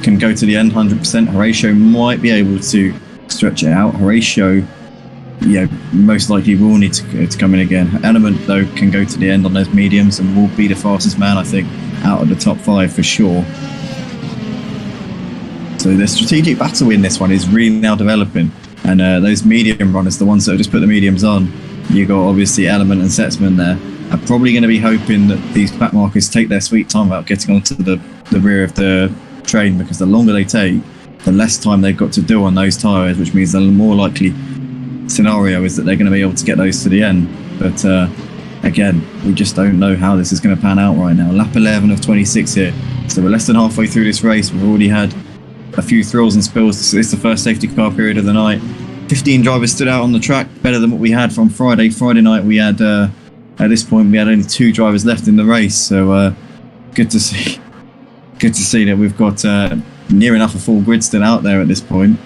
can go to the end 100%. Horatio might be able to stretch it out. Horatio, most likely will need to come in again. Element though can go to the end on those mediums and will be the fastest man, I think, out of the top 5 for sure. So the strategic battle in this one is really now developing, and those medium runners, the ones that have just put the mediums on, you got obviously Element and Setzman there, are probably going to be hoping that these back markers take their sweet time about getting onto the rear of the train, because the longer they take, the less time they've got to do on those tyres, which means the more likely scenario is that they're going to be able to get those to the end. But again, we just don't know how this is going to pan out right now. Lap 11 of 26 here, so we're less than halfway through this race. We've already had a few thrills and spills. So it's the first safety car period of the night. 15 drivers stood out on the track, better than what we had from Friday. Friday night we had, at this point, we had only 2 drivers left in the race. So good to see. Good to see that we've got near enough a full grid still out there at this point.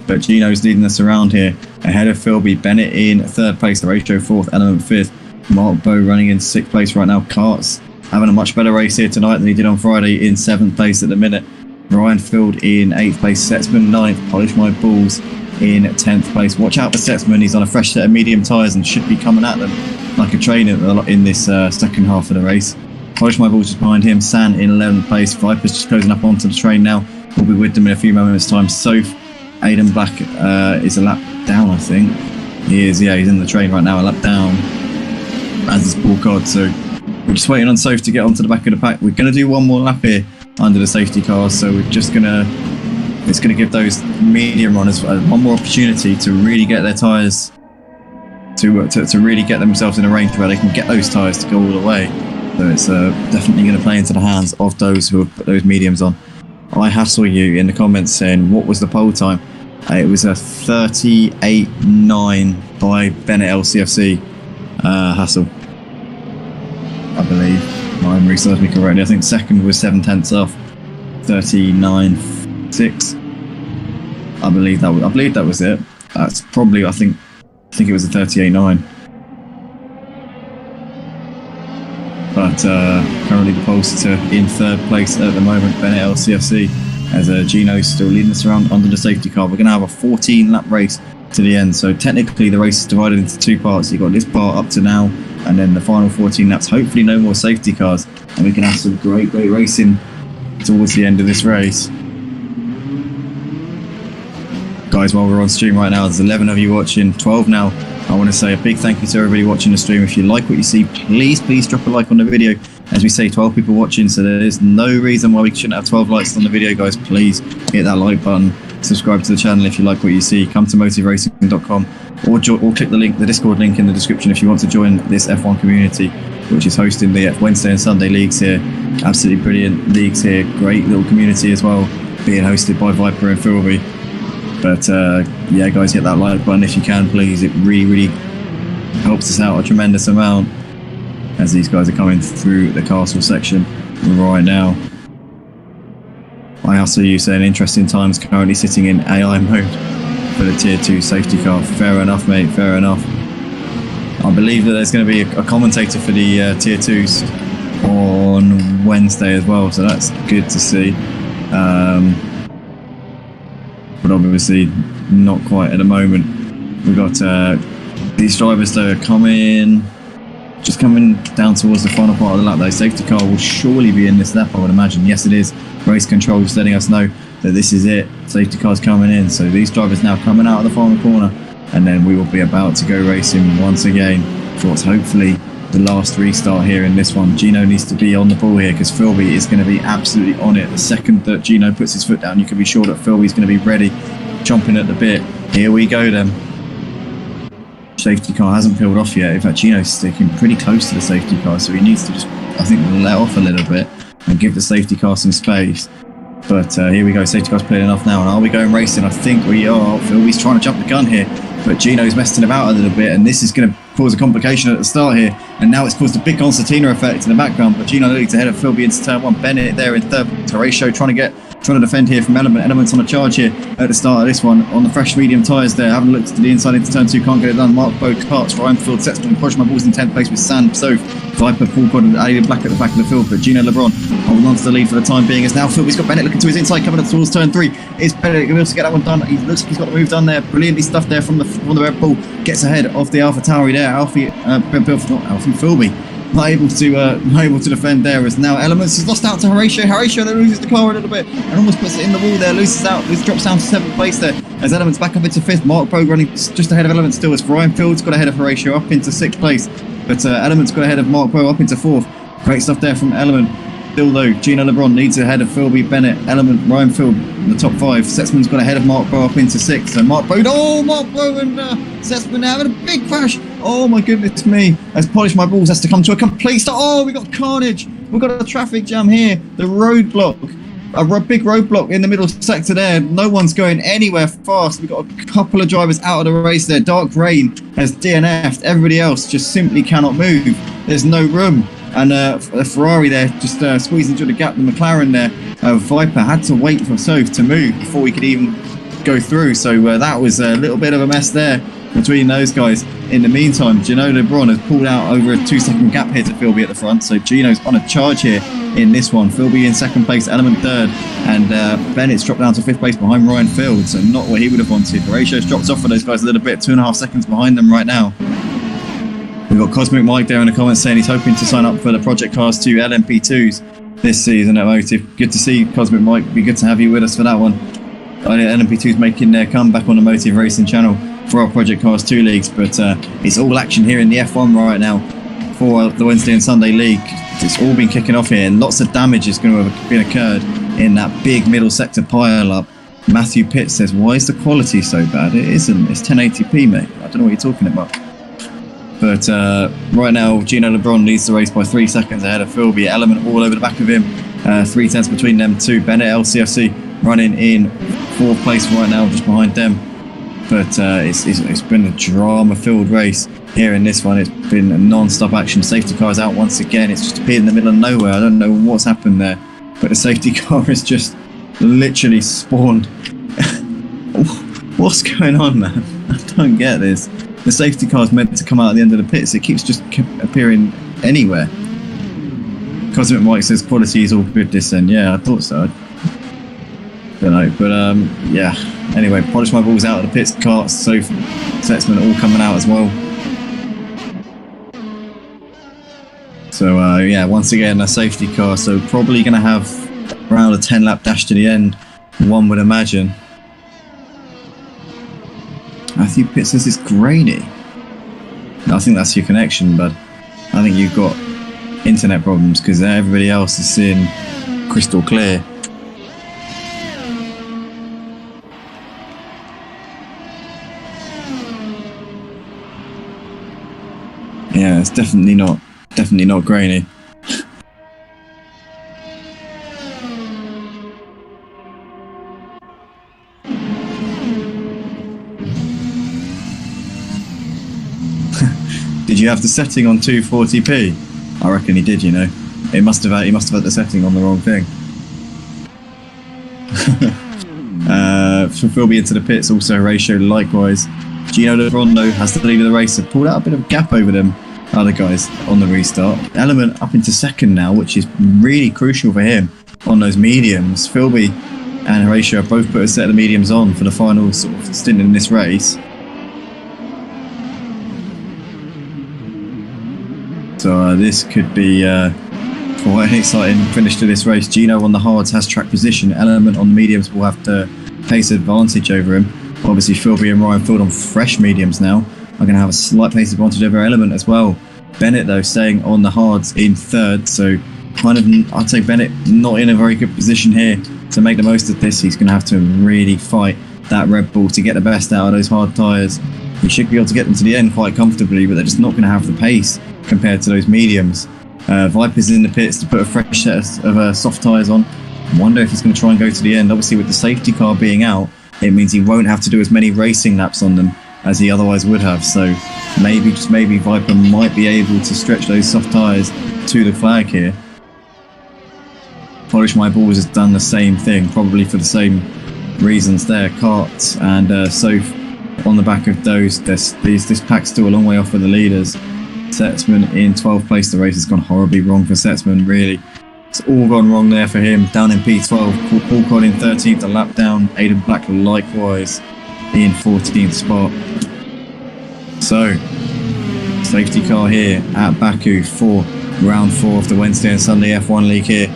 But Gino's leading us around here. Ahead of Philby, Bennett in 3rd place, Horatio 4th, Element 5th. Mark Bow running in 6th place right now. Kart's having a much better race here tonight than he did on Friday, in 7th place at the minute. Ryan Field in 8th place, Setzman 9th, Polish My Balls in 10th place. Watch out for Setzman. He's on a fresh set of medium tyres and should be coming at them like a train in this second half of the race. PolishMyBalls just behind him. San in 11th place. Viper's just closing up onto the train now. We'll be with them in a few moments' time. Soph, Aidan Black is a lap down, I think. He is, yeah, he's in the train right now, a lap down, as is Paul Codd. So we're just waiting on Soph to get onto the back of the pack. We're going to do one more lap here under the safety car, so we're just going to, it's going to give those medium runners one more opportunity to really get their tyres, to really get themselves in a range where they can get those tyres to go all the way. So it's definitely going to play into the hands of those who have put those mediums on. I hassle you in the comments saying, what was the pole time? It was a 38.9 by Bennett LCFC. Hassle, I believe. My memory serves me correctly. I think second was 7/10 off. 39.6. I believe that was it. That's probably, I think it was a 38.9. But currently the pole sitter in third place at the moment, Bennett LCFC, as Gino's still leading us around under the safety car. We're going to have a 14-lap race to the end. So technically the race is divided into two parts. You've got this part up to now, and then the final 14 laps. Hopefully no more safety cars, and we can have some great racing towards the end of this race. Guys, while we're on stream right now, there's 11 of you watching, 12 now. I want to say a big thank you to everybody watching the stream. If you like what you see, please drop a like on the video. As we say, 12 people watching, so there's no reason why we shouldn't have 12 likes on the video, guys. Please hit that like button, subscribe to the channel if you like what you see. Come to motiveracing.com or click the link, the Discord link in the description if you want to join this F1 community, which is hosting the Wednesday and Sunday leagues here. Absolutely brilliant leagues here. Great little community as well, being hosted by Viper and Philby. But yeah, guys, hit that like button if you can, please. It really helps us out a tremendous amount as these guys are coming through the castle section right now. I also you saying interesting times, currently sitting in AI mode for the tier 2 safety car. Fair enough, mate, fair enough. I believe that there's going to be a commentator for the tier 2s on Wednesday as well, so that's good to see. But obviously not quite at the moment. We've got these drivers that are just coming down towards the final part of the lap. Though safety car will surely be in this lap, I would imagine. Yes, it is. Race control just letting us know that this is it. Safety car's coming in. So these drivers now coming out of the final corner, and then we will be about to go racing once again for what's hopefully the last restart here in this one. Gino needs to be on the ball here because Philby is going to be absolutely on it. The second that Gino puts his foot down, you can be sure that Philby's going to be ready, chomping at the bit. Here we go then. Safety car hasn't peeled off yet. In fact, Gino's sticking pretty close to the safety car, so he needs to just, I think, let off a little bit and give the safety car some space. But here we go. Safety car's peeling off now. And are we going racing? I think we are. Philby's trying to jump the gun here, but Gino's messing about a little bit, and this is going to cause a complication at the start here. And now it's caused a big concertina effect in the background, but Gino leads ahead of Philby into turn 1. Bennett there in third. Horatio trying to defend here from Elements on a charge here at the start of this one on the fresh medium tyres there. Haven't looked to the inside into turn 2, can't get it done. Mark Boat, Carts, Ryan Field, Setzman, PolishMyBalls in 10th place with San, Soph, Viper, Paul Codd and Aidan Black at the back of the field. But Gino LeBron holding on to the lead for the time being as now Philby's got Bennett looking to his inside, coming up towards turn 3. Is Bennett going to get that one done? He looks like he's got the move done there. Brilliantly stuffed there from the Red Bull. Gets ahead of the Alpha Tauri there. Philby. Not able to defend there as now Elements has lost out to Horatio. Horatio that loses the car a little bit and almost puts it in the wall there, loses out, drops down to 7th place there as Elements back up into 5th. Mark Pogue running just ahead of Elements still as Ryan Fields got ahead of Horatio up into 6th place, but Elements got ahead of Mark Pogue up into 4th. Great stuff there from Element. Still though, Gino LeBron needs ahead of Philby, Bennett, Element, Ryan Field in the top 5. Setzman's got ahead of Mark Bow up into 6th. So Mark Bow and Setzman having a big crash. Oh my goodness me. As PolishMyBalls has to come to a complete stop. Oh, we got carnage. We've got a traffic jam here. The roadblock. A big roadblock in the middle sector there. No one's going anywhere fast. We've got a couple of drivers out of the race there. Dark Rain has DNF'd. Everybody else just simply cannot move. There's no room. And a Ferrari there just squeezing through the gap. The McLaren there, Viper had to wait for Soph to move before we could even go through. So that was a little bit of a mess there between those guys. In the meantime, Gino LeBron has pulled out over a 2-second gap here to Philby at the front. So Gino's on a charge here in this one. Philby in second place, Element third, and Bennett's dropped down to 5th place behind Ryan Field. So not what he would have wanted. The ratio's dropped off for those guys a little bit, 2.5 seconds behind them right now. We've got Cosmic Mike there in the comments saying he's hoping to sign up for the Project Cars 2 LMP2s this season at Motive. Good to see Cosmic Mike. Be good to have you with us for that one. LMP2's making their comeback on the Motive Racing channel for our Project Cars 2 leagues, but it's all action here in the F1 right now for the Wednesday and Sunday league. It's all been kicking off here, and lots of damage is going to have been occurred in that big middle sector pile up. Matthew Pitt says, why is the quality so bad? It isn't. It's 1080p, mate. I don't know what you're talking about. But right now, Gino LeBron leads the race by 3 seconds ahead of Philby. Element all over the back of him. 3 tenths between them two. Bennett LCFC running in 4th place right now, just behind them. But it's been a drama-filled race here in this one. It's been a non-stop action. Safety car's out once again. It's just appeared in the middle of nowhere. I don't know what's happened there. But the safety car has just literally spawned. What's going on, man? I don't get this. The safety car's meant to come out at the end of the pits. It keeps just appearing anywhere. Cosmic Mike says quality is all good this end. Yeah, I thought so. Don't know, but yeah. Anyway, Polish My Balls out of the pits. Karts, Soph, Setzman all coming out as well. So yeah, once again a safety car. So probably going to have around a 10-lap dash to the end, one would imagine. Matthew Pitt says it's grainy. I think that's your connection, but I think you've got internet problems because everybody else is seeing crystal clear. Yeah, it's definitely not grainy. Did you have the setting on 240p? I reckon he did, you know. He must have had the setting on the wrong thing. For Philby into the pits, also ratio likewise. Gino LeBron though has the lead of the race, so pulled out a bit of a gap over them other guys on the restart. Element up into second now, which is really crucial for him on those mediums. Philby and Horatio have both put a set of mediums on for the final sort of stint in this race. So this could be quite an exciting finish to this race. Gino on the hards has track position. Element on the mediums will have the pace advantage over him. Obviously Philby and Ryan Field on fresh mediums now are going to have a slight pace advantage over Element as well. Bennett though staying on the hards in third, so kind of I'd say Bennett not in a very good position here to make the most of this. He's going to have to really fight that Red Bull to get the best out of those hard tyres. He should be able to get them to the end quite comfortably, but they're just not going to have the pace compared to those mediums. Viper's in the pits to put a fresh set of soft tyres on. I wonder if he's going to try and go to the end. Obviously with the safety car being out, it means he won't have to do as many racing laps on them as he otherwise would have. So maybe, just maybe, Viper might be able to stretch those soft tyres to the flag here. Polish My Balls has done the same thing, probably for the same reasons there. Karts and Soph on the back of those. This pack's still a long way off of the leaders. Setzman in 12th place. The race has gone horribly wrong for Setzman, really. It's all gone wrong there for him. Down in P12. Paul Cod in 13th, a lap down. Aidan Black likewise in 14th spot. So, safety car here at Baku for round 4 of the Wednesday and Sunday F1 League here.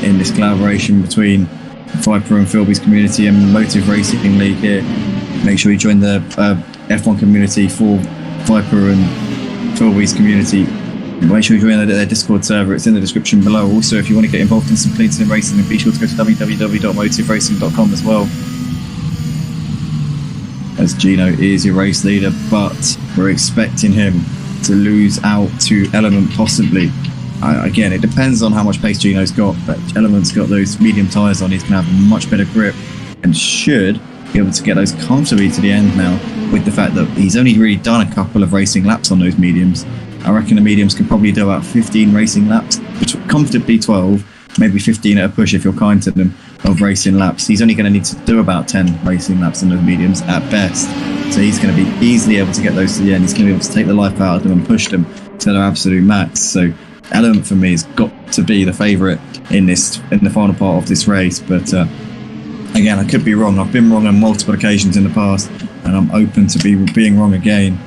In this collaboration between Viper and Philby's community and Motive Racing League here. Make sure you join the F1 community for Viper and Philby's community. Make sure you join their Discord server. It's in the description below. Also, if you want to get involved in some clean sim racing, then be sure to go to www.motiveracing.com as well. As Gino is your race leader, but we're expecting him to lose out to Element possibly. Again, it depends on how much pace Gino's got, but Element's got those medium tyres on. He's going to have a much better grip and should be able to get those comfortably to the end now, with the fact that he's only really done a couple of racing laps on those mediums. I reckon the mediums can probably do about 15 racing laps, comfortably 12, maybe 15 at a push if you're kind to them, of racing laps. He's only going to need to do about 10 racing laps in those mediums at best. So he's going to be easily able to get those to the end. He's going to be able to take the life out of them and push them to their absolute max. So Element for me has got to be the favourite in the final part of this race. But again, I could be wrong. I've been wrong on multiple occasions in the past, and I'm open to being wrong again.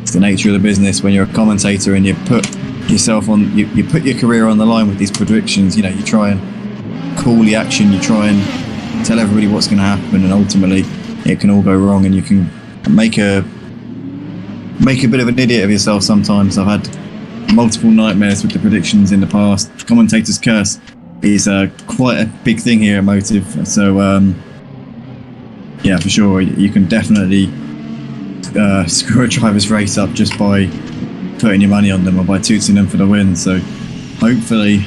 It's the nature of the business when you're a commentator and you put yourself on, you put your career on the line with these predictions. You know, you try and call the action, you try and tell everybody what's going to happen, and ultimately it can all go wrong, and you can make a bit of an idiot of yourself sometimes. I've had multiple nightmares with the predictions in the past. Commentator's curse is quite a big thing here at Motive. So yeah, for sure, you can definitely screw a driver's race up just by putting your money on them or by tooting them for the win. So hopefully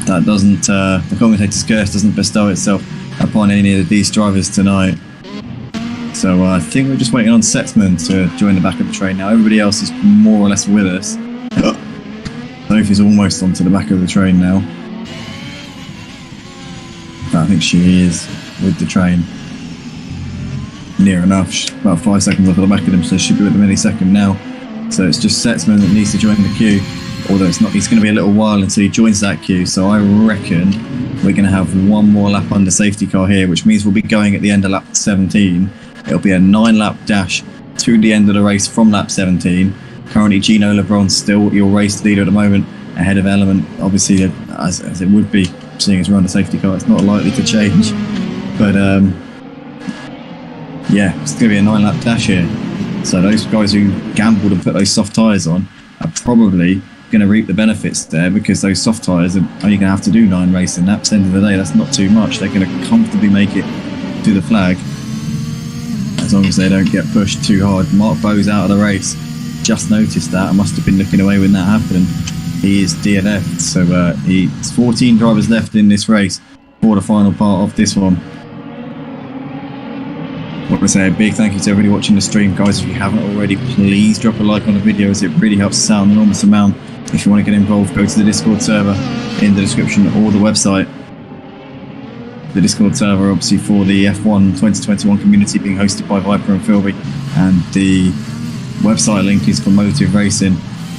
that doesn't, the commentator's curse doesn't bestow itself upon any of these drivers tonight. So I think we're just waiting on Setzman to join the back of the train now. Everybody else is more or less with us. Sophie's almost onto the back of the train now. I think she is with the train. Near enough. She's about 5 seconds off of the back of them, so she should be with them any second now. So it's just Setzman that needs to join the queue. Although it's not, it's going to be a little while until he joins that queue. So I reckon we're going to have one more lap under safety car here, which means we'll be going at the end of lap 17. It'll be a 9-lap dash to the end of the race from lap 17. Currently, Gino LeBron's still your race leader at the moment, ahead of Element. Obviously, as it would be, seeing as we're on the safety car, it's not likely to change. But yeah, it's going to be a 9-lap dash here. So those guys who gambled and put those soft tyres on are probably going to reap the benefits there, because those soft tyres are only going to have to do 9 racing laps. End of the day, that's not too much. They're going to comfortably make it to the flag, as long as they don't get pushed too hard. Mark Bowes out of the race. Just noticed that. I must have been looking away when that happened. He is DNF'd, so it's 14 drivers left in this race for the final part of this one. I want to say a big thank you to everybody watching the stream. Guys, if you haven't already, please drop a like on the video, as it really helps us out an enormous amount. If you want to get involved, go to the Discord server in the description or the website. The Discord server, obviously, for the F1 2021 community, being hosted by Viper and Philby, and the website link is for Motive Racing.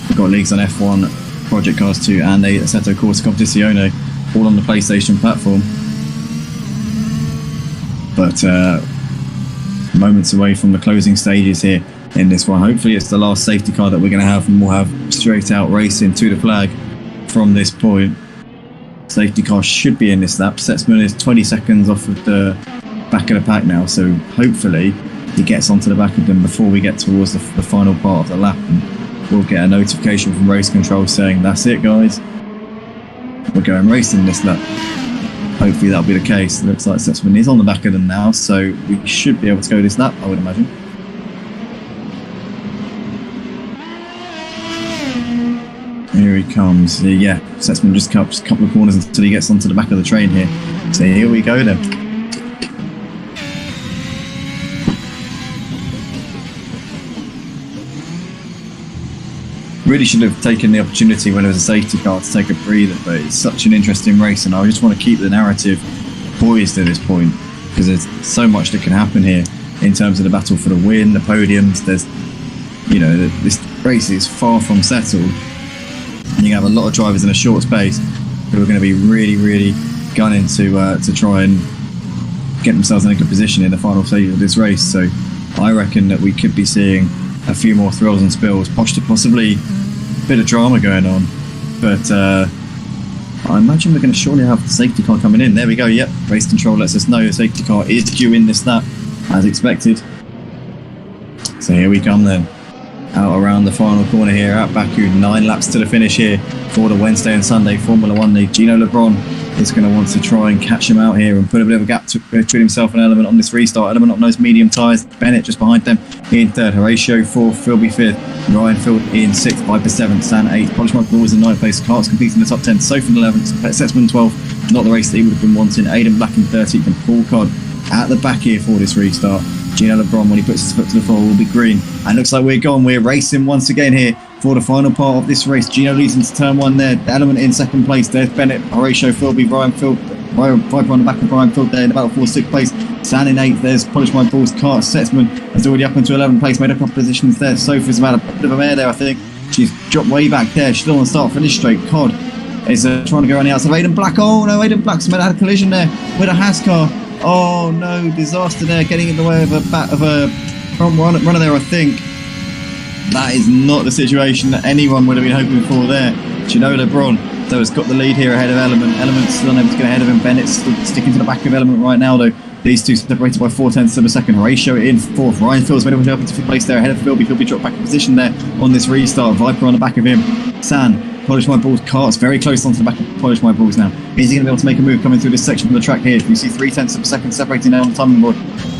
We've got leagues on F1, Project Cars 2 and a Assetto Corsa Competizione, all on the PlayStation platform. But moments away from the closing stages here in this one. Hopefully it's the last safety car that we're going to have, and we'll have straight out racing to the flag from this point. Safety car should be in this lap. Setzman is 20 seconds off of the back of the pack now, so hopefully he gets onto the back of them before we get towards the final part of the lap, and we'll get a notification from race control saying, that's it guys, we're going racing this lap. Hopefully that'll be the case. It looks like Setzman is on the back of them now, so we should be able to go this lap, I would imagine. Here he comes. Yeah, Setzman just cups a couple of corners until he gets onto the back of the train here. So here we go then. Really should have taken the opportunity when there was a safety car to take a breather, but it's such an interesting race, and I just want to keep the narrative poised at this point, because there's so much that can happen here in terms of the battle for the win, the podiums. There's, you know, this race is far from settled, and you have a lot of drivers in a short space who are going to be really gunning to try and get themselves in a good position in the final stage of this race. So I reckon that we could be seeing a few more thrills and spills, possibly a bit of drama going on, but I imagine we're going to surely have the safety car coming in. There we go. Yep, race control lets us know the safety car is due in this lap as expected. So here we come then, out around the final corner here at Baku. 9 laps to the finish here for the Wednesday and Sunday Formula 1 League. Gino LeBron is going to want to try and catch him out here and put a bit of a gap between himself and Element on this restart. Element on those medium tyres. Bennett just behind them in third. Horatio 4th, Philby 5th. Ryan Field in 6th, Viper 7th, Stan 8th. Polishmark Ball is in 9th place. Clark's competing in the top 10. Sophie in 11th. Setzman 12th. Not the race that he would have been wanting. Aidan Black in 13th. And Paul Codd at the back here for this restart. Gino LeBron, when he puts his foot to the floor, will be green. And looks like we're gone. We're racing once again here for the final part of this race. Gino leads into turn 1 there. Element in 2nd place. There's Bennett, Horatio, Philby, Ryan Field, Viper on the back of Brian Field there in about 4-6 place. San in 8th. There's Polish My Balls. Cart Setzman has already up into 11th place. Made a couple of positions there. Sophie's about a bit of a mare there, I think. She's dropped way back there. She's still on the start finish straight. Cod is trying to go around the outside. Aiden Black. Oh no, Aiden Black's made a collision there with a Haas car. Oh no, disaster there. Getting in the way of a front runner there, I think. That is not the situation that anyone would have been hoping for there. Gino LeBron, though, has got the lead here ahead of Element. Element's still unable to get ahead of him. Bennett's still sticking to the back of Element right now, though. These two separated by 4/10 of a second. Ratio in 4th. Ryan Phil's made up into 5th place there ahead of Philby. Philby dropped back in position there on this restart. Viper on the back of him. San, Polish My Balls, Cart's very close onto the back of Polish My Balls now. Is he going to be able to make a move coming through this section of the track here? You see 3/10 of a second separating now on the timing board.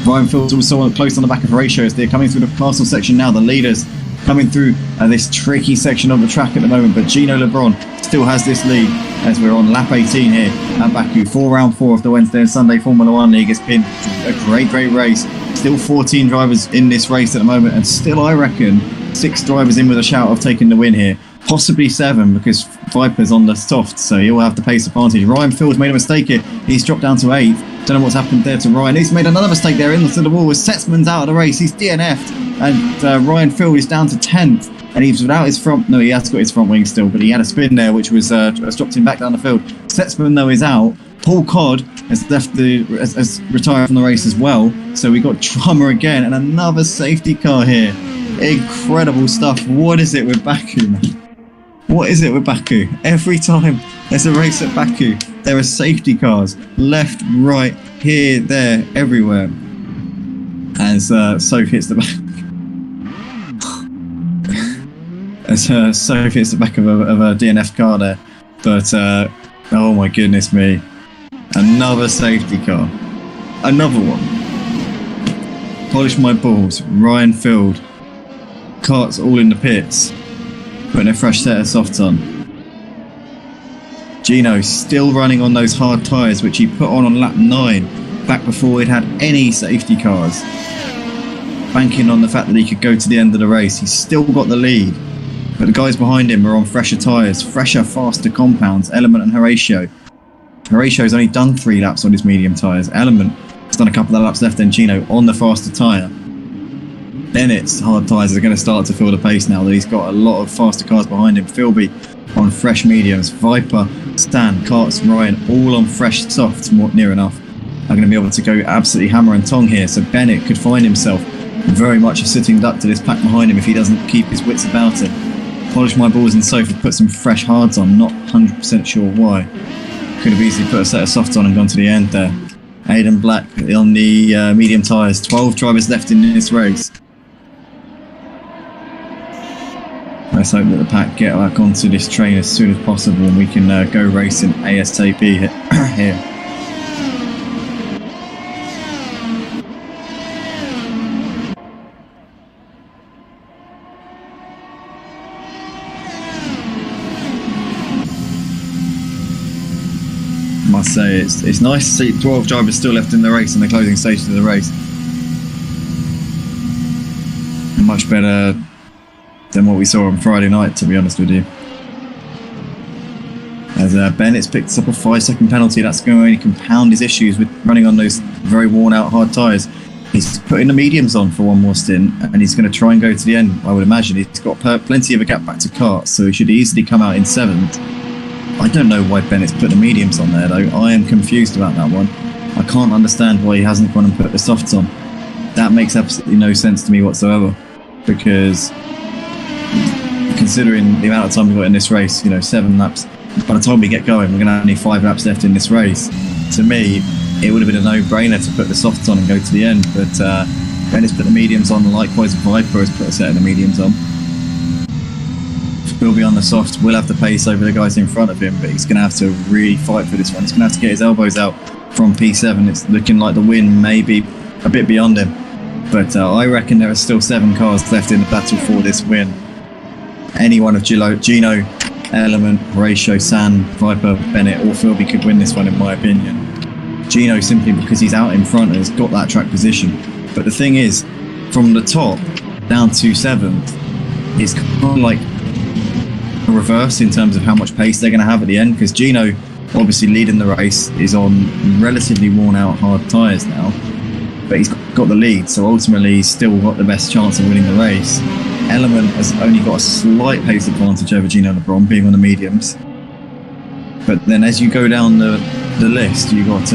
Ryan Phil's also close on the back of Ratio as they're coming through the castle section now. The leaders coming through this tricky section of the track at the moment, but Gino LeBron still has this lead as we're on lap 18 here at Baku. Round 4 of the Wednesday and Sunday Formula 1 League. It's been a great race. Still 14 drivers in this race at the moment, and still, I reckon, 6 drivers in with a shout of taking the win here. Possibly 7 because Viper's on the soft, so he'll have the pace advantage. Ryan Field's made a mistake here. He's dropped down to 8th. Don't know what's happened there to Ryan. He's made another mistake there into the wall as Setzman's out of the race. He's DNF'd, and Ryan Field is down to 10th. And he's without his front. No, he has got his front wing still, but he had a spin there, which was dropped him back down the field. Setzman, though, is out. Paul Codd has has retired from the race as well. So we got drama again, and another safety car here. Incredible stuff. What is it with Baku, man? What is it with Baku? Every time there's a race at Baku, there are safety cars left, right, here, there, everywhere. As Soph hits the back. As Soph hits the back of a DNF car there. But, oh my goodness me. Another safety car. Another one. Polish My Balls. Ryan Field. Carts all in the pits. Putting a fresh set of softs on. Gino still running on those hard tyres which he put on lap 9. Back before he'd had any safety cars. Banking on the fact that he could go to the end of the race. He's still got the lead. But the guys behind him are on fresher tyres, fresher, faster compounds, Element and Horatio. Horatio's only done 3 laps on his medium tyres. Element has done a couple of laps left, then Gino on the faster tyre. Bennett's hard tyres are going to start to feel the pace now that he's got a lot of faster cars behind him. Philby on fresh mediums. Viper, Stan, Carts, Ryan, all on fresh softs, near enough, are going to be able to go absolutely hammer and tong here. So Bennett could find himself very much a sitting duck to this pack behind him if he doesn't keep his wits about him. Polish My Balls and Sophie put some fresh hards on, not 100% sure why. Could have easily put a set of softs on and gone to the end there. Aiden Black on the medium tyres. 12 drivers left in this race. Let's hope that the pack get back onto this train as soon as possible and we can go racing ASAP here. I must say it's nice to see 12 drivers still left in the race in the closing stages of the race. Much better than what we saw on Friday night, to be honest with you. As Bennett's picked up a 5-second penalty, that's going to only compound his issues with running on those very worn out hard tyres. He's putting the mediums on for one more stint and he's going to try and go to the end, I would imagine. He's got plenty of a gap back to Carts, so he should easily come out in 7th. I don't know why Bennett's put the mediums on there though. I am confused about that one. I can't understand why he hasn't gone and put the softs on. That makes absolutely no sense to me whatsoever. Because considering the amount of time we've got in this race, 7 laps, by the time we get going, we're going to have only 5 laps left in this race. To me, it would have been a no-brainer to put the softs on and go to the end. But Bennett's put the mediums on, likewise Viper has put a set of the mediums on. Will be on the soft, will have the pace over the guys in front of him, but he's going to have to really fight for this one. He's going to have to get his elbows out from P7. It's looking like the win may be a bit beyond him, but I reckon there are still 7 cars left in the battle for this win. Any one of Gino, Element, Horatio, San, Viper, Bennett or Philby could win this one in my opinion. Gino simply because he's out in front and has got that track position, but the thing is, from the top down to 7th is kind of like reverse in terms of how much pace they're going to have at the end, because Gino obviously leading the race, is on relatively worn out hard tyres now, but he's got the lead, so ultimately he's still got the best chance of winning the race. Element has only got a slight pace advantage over Gino LeBron, being on the mediums. But then as you go down the list, you've got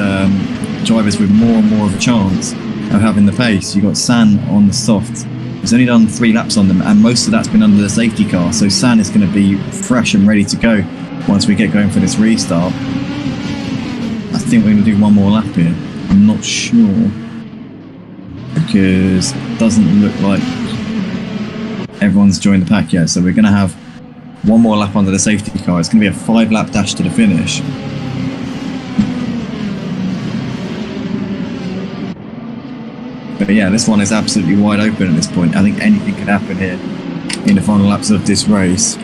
drivers with more and more of a chance of having the pace. You've got San on the soft. He's only done 3 laps on them, and most of that's been under the safety car, so San is going to be fresh and ready to go once we get going for this restart. I think we're going to do one more lap here. I'm not sure, because it doesn't look like everyone's joined the pack yet, so we're going to have one more lap under the safety car. It's going to be a 5-lap dash to the finish. But yeah, this one is absolutely wide open at this point. I think anything could happen here in the final laps of this race.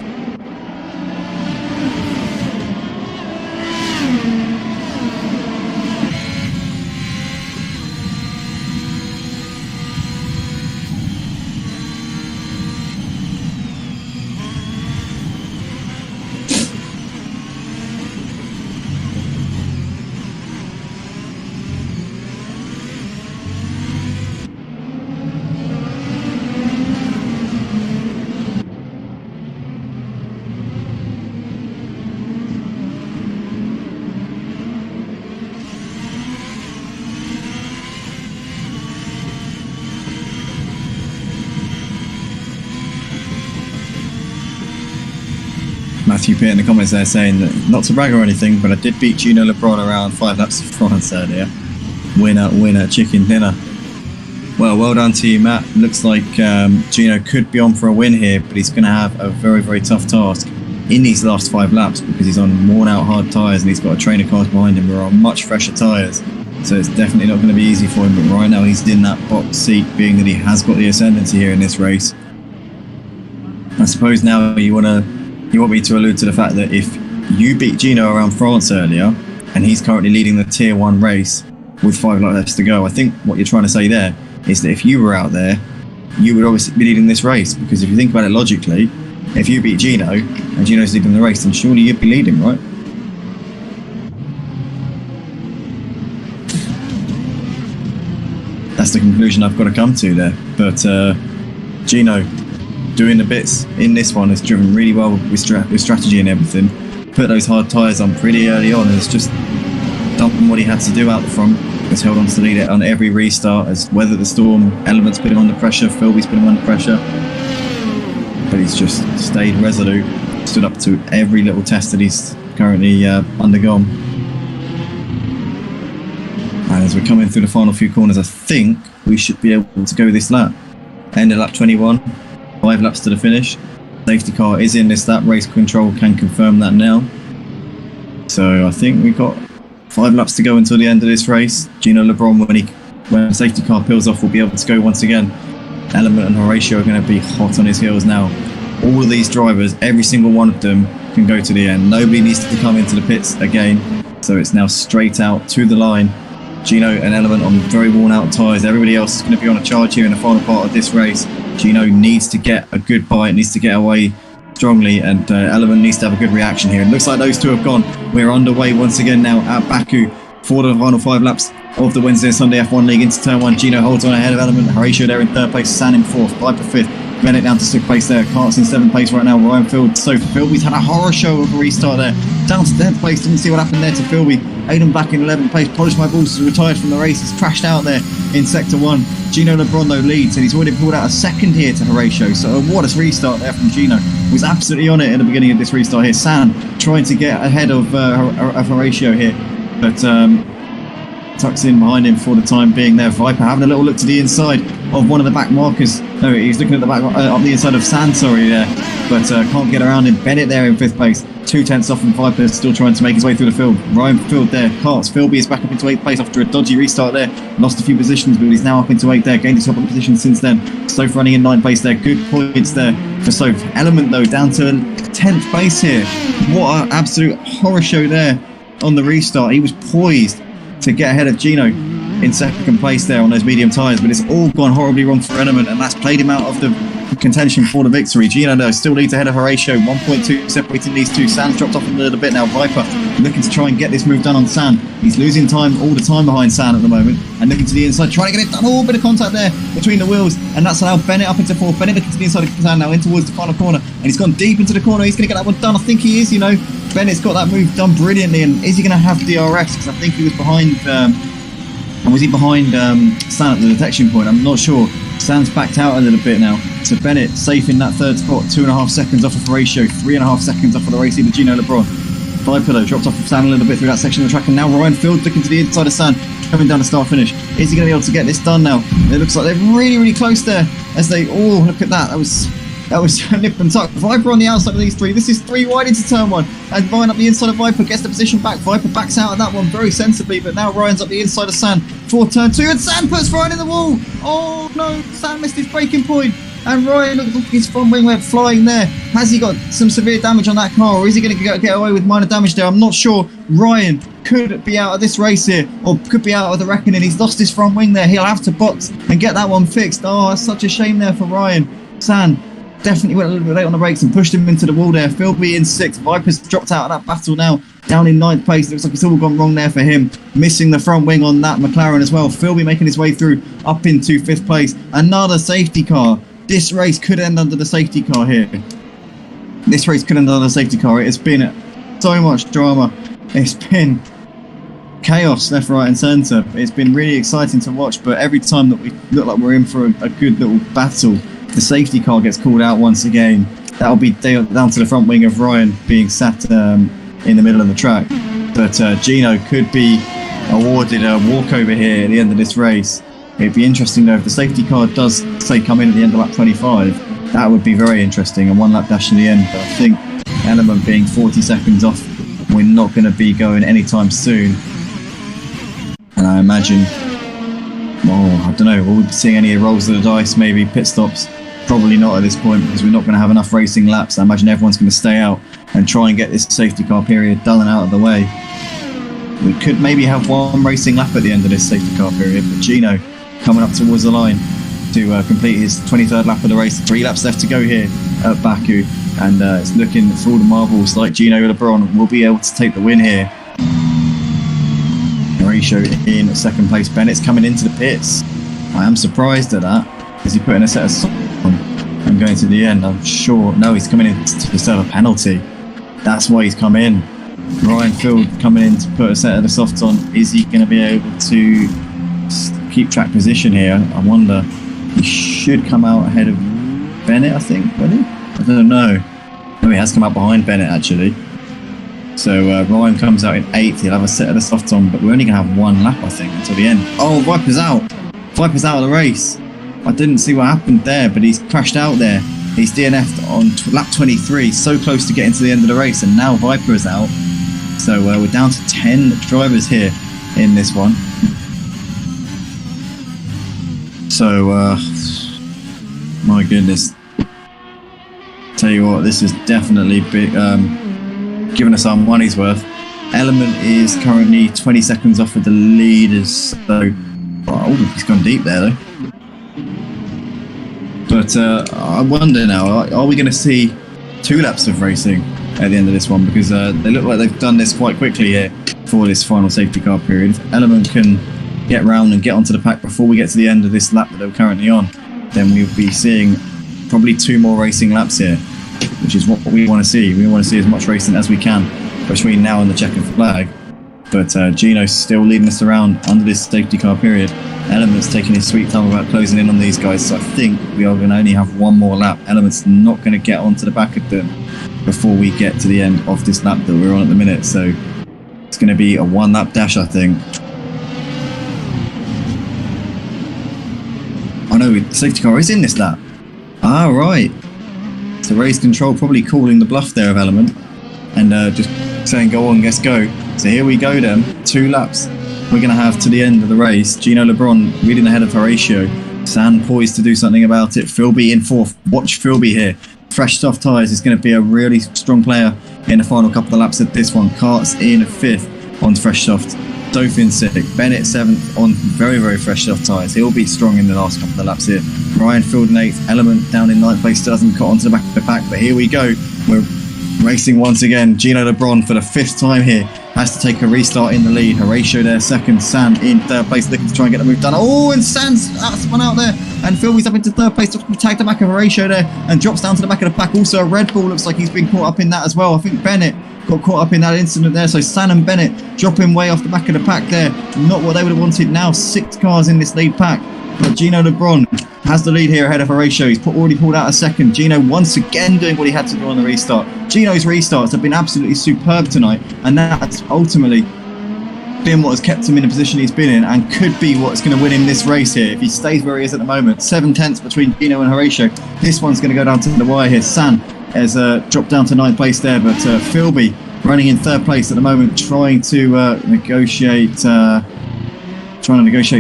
Matthew Pitt in the comments there saying that, not to brag or anything, but I did beat Gino LeBron around 5 laps of France earlier. Winner, chicken dinner. Well done to you, Matt. Looks like Gino could be on for a win here, but he's going to have a very, very tough task in these last 5 laps because he's on worn out hard tyres and he's got a train of cars behind him who are on much fresher tyres. So it's definitely not going to be easy for him, but right now he's in that box seat, being that he has got the ascendancy here in this race. I suppose now you want me to allude to the fact that if you beat Gino around France earlier and he's currently leading the tier 1 race with 5 laps to go, I think what you're trying to say there is that if you were out there, you would obviously be leading this race, because if you think about it logically, if you beat Gino and Gino's leading the race, then surely you'd be leading, right? That's the conclusion I've got to come to there. But Gino, doing the bits in this one, has driven really well with strategy and everything. Put those hard tyres on pretty early on and has just done what he had to do out the front. Has held on to the lead on every restart, has weathered the storm. Element's put him under pressure, Philby's put him under pressure. But he's just stayed resolute, stood up to every little test that he's currently undergone. And as we're coming through the final few corners, I think we should be able to go this lap. End of lap 21. 5 laps to the finish. Safety car is in this lap. Race control can confirm that now. So I think we've got 5 laps to go until the end of this race. Gino LeBron, when the safety car peels off, will be able to go once again. Element and Horatio are going to be hot on his heels now. All of these drivers, every single one of them, can go to the end. Nobody needs to come into the pits again. So it's now straight out to the line. Gino and Element on very worn out tyres. Everybody else is going to be on a charge here in the final part of this race. Gino needs to get a good bite, needs to get away strongly, and Element needs to have a good reaction here. It looks like those two have gone. We're underway once again now at Baku for the final 5 laps of the Wednesday and Sunday F1 League into turn 1. Gino holds on ahead of Element. Horatio there in 3rd place, San in 4th, Viper 5th. Bennett down to 6th place there. Cart's in 7th place right now. Ryan Field. So Philby's had a horror show of a restart there. Down to 10th place. Didn't see what happened there to Philby. Aiden back in 11th place. Polish My Balls has retired from the race. He's crashed out there in Sector 1. Gino LeBron though leads, and he's already pulled out a 2nd here to Horatio. So what a restart there from Gino. Was absolutely on it at the beginning of this restart here. San trying to get ahead of Horatio here, but tucks in behind him for the time being there. Viper having a little look to the inside of one of the back markers. No, he's looking at the back up the inside of San, sorry, there, but can't get around him. Bennett there in 5th place, 2/10 off from Viper, still trying to make his way through the field. Ryan Field there, Carts. Philby is back up into 8th place after a dodgy restart there. Lost a few positions, but he's now up into 8th there. Gained his top of the position since then. Soph running in 9th place there. Good points there for Soph. Element though down to 10th place here. What an absolute horror show there on the restart. He was poised to get ahead of Gino in 2nd place there on those medium tyres, but it's all gone horribly wrong for Element, and that's played him out of the contention for the victory. Gino though still leads ahead of Horatio, 1.2 separating these two. Sand's dropped off a little bit now. Viper looking to try and get this move done on Sand. He's losing time all the time behind Sand at the moment, and looking to the inside, trying to get it done. Oh, bit of contact there between the wheels, and that's allowed Bennett up into fourth. Bennett looking to the inside of Sand now, in towards the final corner, and he's gone deep into the corner. He's going to get that one done. I think he is, you know. Bennett's got that move done brilliantly, and is he going to have DRS? Because I think he was behind, and was he behind Sand at the detection point? I'm not sure. Sand's backed out a little bit now. So Bennett safe in that third spot, 2.5 seconds off of Horatio, 3.5 seconds off of the race leader Gino LeBron. Viper though dropped off of Sand a little bit through that section of the track, and now Ryan Field looking to the inside of Sand, coming down the start finish. Is he going to be able to get this done now? It looks like they're really, really close there as they, oh, look at that. That was nip and tuck. Viper on the outside of these three. This is 3 wide into turn 1. And Ryan up the inside of Viper, gets the position back. Viper backs out of that one very sensibly, but now Ryan's up the inside of Sand for turn 2, and Sand puts Ryan in the wall. Oh no, Sand missed his braking point. And Ryan, look at his front wing went flying there. Has he got some severe damage on that car, or is he going to get away with minor damage there? I'm not sure. Ryan could be out of this race here, or could be out of the reckoning. He's lost his front wing there. He'll have to box and get that one fixed. Oh, that's such a shame there for Ryan. Sand definitely went a little bit late on the brakes and pushed him into the wall there. Philby in 6th. Viper's dropped out of that battle now, down in 9th place. Looks like it's all gone wrong there for him. Missing the front wing on that McLaren as well. Philby making his way through up into 5th place. Another safety car. This race could end under the safety car here. This race could end under the safety car. It has been so much drama. It's been chaos left, right and centre. It's been really exciting to watch, but every time that we look like we're in for a good little battle, the safety car gets called out once again. That'll be down to the front wing of Ryan being sat in the middle of the track. But Gino could be awarded a walkover here at the end of this race. It'd be interesting though if the safety car does say come in at the end of lap 25. That would be very interesting, a 1 lap dash in the end. But I think Element being 40 seconds off, we're not going to be going anytime soon. And I imagine, well, I don't know, will we be seeing any rolls of the dice, maybe pit stops? Probably not at this point, because we're not going to have enough racing laps. I imagine everyone's going to stay out and try and get this safety car period done and out of the way. We could maybe have 1 racing lap at the end of this safety car period, but Gino coming up towards the line to complete his 23rd lap of the race. 3 laps left to go here at Baku, and it's looking for all the marbles like Gino LeBron will be able to take the win here. Horatio in 2nd place. Bennett's coming into the pits. I am surprised at that. Is he putting a set of softs on and going to the end? I'm sure. No, he's coming in to serve a penalty. That's why he's come in. Ryan Field coming in to put a set of the softs on. Is he going to be able to keep track position here? I wonder. He should come out ahead of Bennett, I think, won't he? I don't know. No, he has come out behind Bennett actually. So Ryan comes out in 8th. He'll have a set of the softs on, but we're only going to have 1 lap, I think, until the end. Oh, Viper's out. Viper's out of the race. I didn't see what happened there, but he's crashed out there. He's DNF'd on lap 23, so close to getting to the end of the race, and now Viper is out. So we're down to 10 drivers here in this one. So, my goodness. Tell you what, this is definitely big, giving us our money's worth. Element is currently 20 seconds off of the leaders, so oh, he's gone deep there though. But I wonder now, are we going to see 2 laps of racing at the end of this one? Because they look like they've done this quite quickly here for this final safety car period. If Element can get round and get onto the pack before we get to the end of this lap that they're currently on, then we'll be seeing probably 2 more racing laps here, which is what we want to see. We want to see as much racing as we can between now and the checkered flag. But Gino's still leading us around under this safety car period. Element's taking his sweet time about closing in on these guys, so I think we are going to only have 1 more lap. Element's not going to get onto the back of them before we get to the end of this lap that we're on at the minute, so it's going to be a 1 lap dash, I think. Oh no, the safety car is in this lap. Ah, right. So race control probably calling the bluff there of Element and just saying go on, let's go. So here we go then, 2 laps we're going to have to the end of the race. Gino LeBron leading ahead of Horatio. Sand poised to do something about it. Philby in 4th. Watch Philby here. Fresh soft tyres is going to be a really strong player in the final couple of laps of this one. Karts in 5th on fresh soft. Dophin 6th. Bennett 7th on very, very fresh soft tyres. He'll be strong in the last couple of laps here. Ryan Field in 8th, Element down in 9th place, still hasn't got onto the back of the pack, but here we go. We're racing once again. Gino Lebron for the 5th time here has to take a restart in the lead. Horatio there second, San in 3rd place looking to try and get the move done. Oh, and San's one out there, and Philby's up into 3rd place, tagged the back of Horatio there and drops down to the back of the pack. Also a Red Bull, looks like he's been caught up in that as well. I think Bennett got caught up in that incident there, so San and Bennett dropping way off the back of the pack there. Not what they would have wanted. Now 6 cars in this lead pack, but Gino Lebron has the lead here ahead of Horatio. He's already pulled out a second. Gino once again doing what he had to do on the restart. Gino's restarts have been absolutely superb tonight, and that's ultimately been what has kept him in the position he's been in and could be what's going to win him this race here if he stays where he is at the moment. 7 tenths between Gino and Horatio. This one's going to go down to the wire here. San has dropped down to 9th place there, but Philby running in 3rd place at the moment, trying to negotiate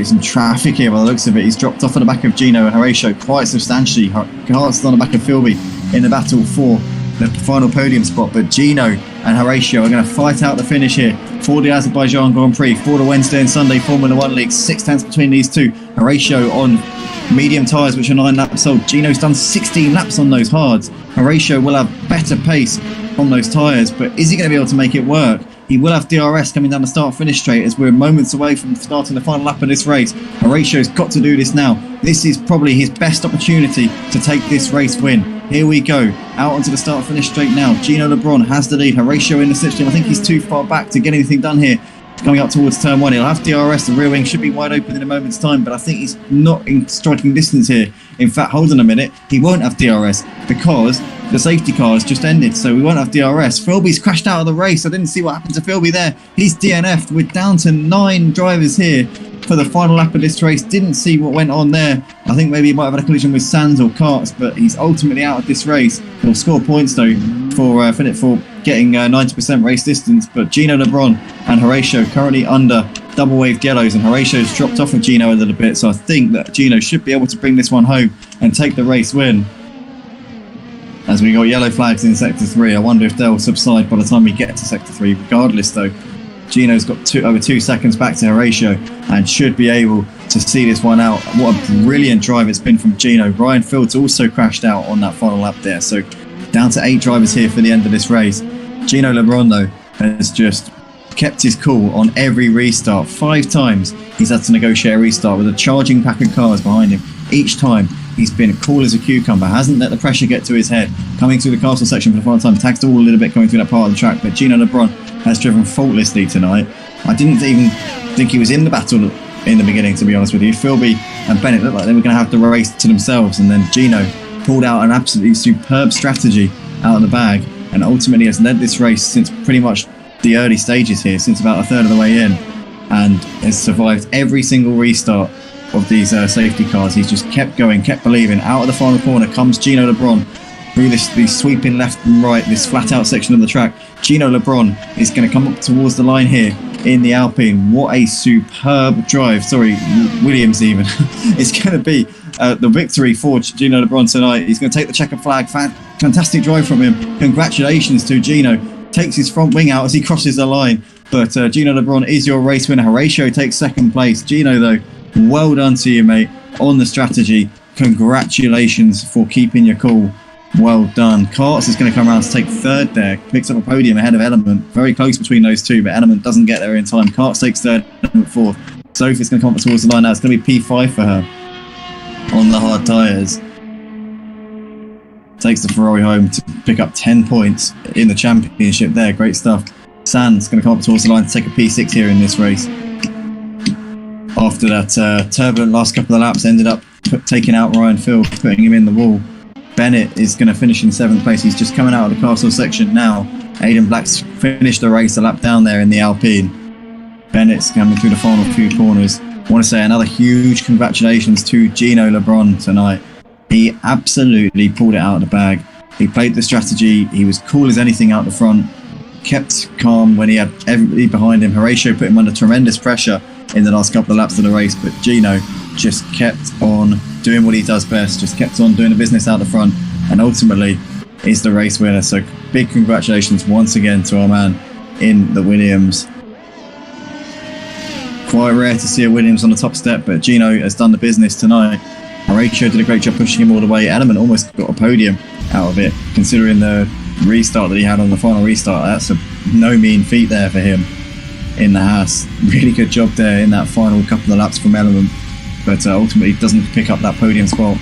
some traffic here by the looks of it. He's dropped off at the back of Gino and Horatio quite substantially. Cart's on the back of Philby in the battle for the final podium spot, but Gino and Horatio are going to fight out the finish here for the Azerbaijan Grand Prix, for the Wednesday and Sunday Formula 1 League. 6 tenths between these two. Horatio on medium tyres, which are 9 laps old. Gino's done 16 laps on those hards. Horatio will have better pace on those tyres, but is he going to be able to make it work? He will have DRS coming down the start-finish straight as we're moments away from starting the final lap of this race. Horatio's got to do this now. This is probably his best opportunity to take this race win. Here we go, out onto the start-finish straight now. Gino Lebron has the lead. Horatio in the slipstream. I think he's too far back to get anything done here. Coming up towards turn 1, he'll have DRS. The rear wing should be wide open in a moment's time, but I think he's not in striking distance here. In fact, hold on a minute, he won't have DRS because the safety car has just ended, so we won't have DRS. Philby's crashed out of the race. I didn't see what happened to Philby there. He's DNF'd. We're down to 9 drivers here for the final lap of this race. Didn't see what went on there. I think maybe he might have had a collision with Sands or Karts, but he's ultimately out of this race. He'll score points though for getting 90% race distance, but Gino Lebron and Horatio currently under double waved yellows, and Horatio's dropped off of Gino a little bit, so I think that Gino should be able to bring this one home and take the race win. As we got yellow flags in Sector 3, I wonder if they'll subside by the time we get to Sector 3. Regardless though, Gino's got over 2 seconds back to Horatio and should be able to see this one out. What a brilliant drive it's been from Gino. Ryan Fields also crashed out on that final lap there, so down to 8 drivers here for the end of this race. Gino Lebron though has just kept his cool on every restart. 5 times he's had to negotiate a restart with a charging pack of cars behind him. Each time he's been cool as a cucumber, hasn't let the pressure get to his head. Coming through the castle section for the final time, tags the wall a little bit coming through that part of the track, but Gino Lebron has driven faultlessly tonight. I didn't even think he was in the battle in the beginning, to be honest with you. Philby and Bennett looked like they were going to have the race to themselves, and then Gino pulled out an absolutely superb strategy out of the bag and ultimately has led this race since pretty much the early stages here, since about a third of the way in, and has survived every single restart of these safety cars. He's just kept going, kept believing. Out of the final corner comes Gino Lebron through this sweeping left and right, this flat out section of the track. Gino Lebron is going to come up towards the line here in the Alpine. What a superb drive. Sorry, Williams even. It's going to be the victory for Gino Lebron tonight. He's going to take the checkered flag. Fantastic drive from him. Congratulations to Gino. Takes his front wing out as he crosses the line. But Gino Lebron is your race winner. Horatio takes 2nd place. Gino though, well done to you, mate, on the strategy. Congratulations for keeping your cool. Well done. Karts is going to come around to take 3rd there. Picks up a podium ahead of Element. Very close between those two, but Element doesn't get there in time. Karts takes 3rd, Element 4th. Sophie's going to come up towards the line now. It's going to be P5 for her on the hard tyres. Takes the Ferrari home to pick up 10 points in the championship there. Great stuff. Sand's going to come up towards the line to take a P6 here in this race. After that turbulent last couple of laps, ended up taking out Ryan Field, putting him in the wall. Bennett is going to finish in 7th place. He's just coming out of the castle section now. Aidan Black's finished the race a lap down there in the Alpine. Bennett's coming through the final few corners. I want to say another huge congratulations to Gino Lebron tonight. He absolutely pulled it out of the bag. He played the strategy. He was cool as anything out the front. Kept calm when he had everybody behind him. Horatio put him under tremendous pressure in the last couple of laps of the race, but Gino just kept on doing what he does best, just kept on doing the business out the front, and ultimately is the race winner. So big congratulations once again to our man in the Williams. Quite rare to see a Williams on the top step, but Gino has done the business tonight. Horatio did a great job pushing him all the way. Element almost got a podium out of it, considering the restart that he had on the final restart. That's no mean feat there for him in the Haas. Really good job there in that final couple of laps from Element, but ultimately doesn't pick up that podium spot.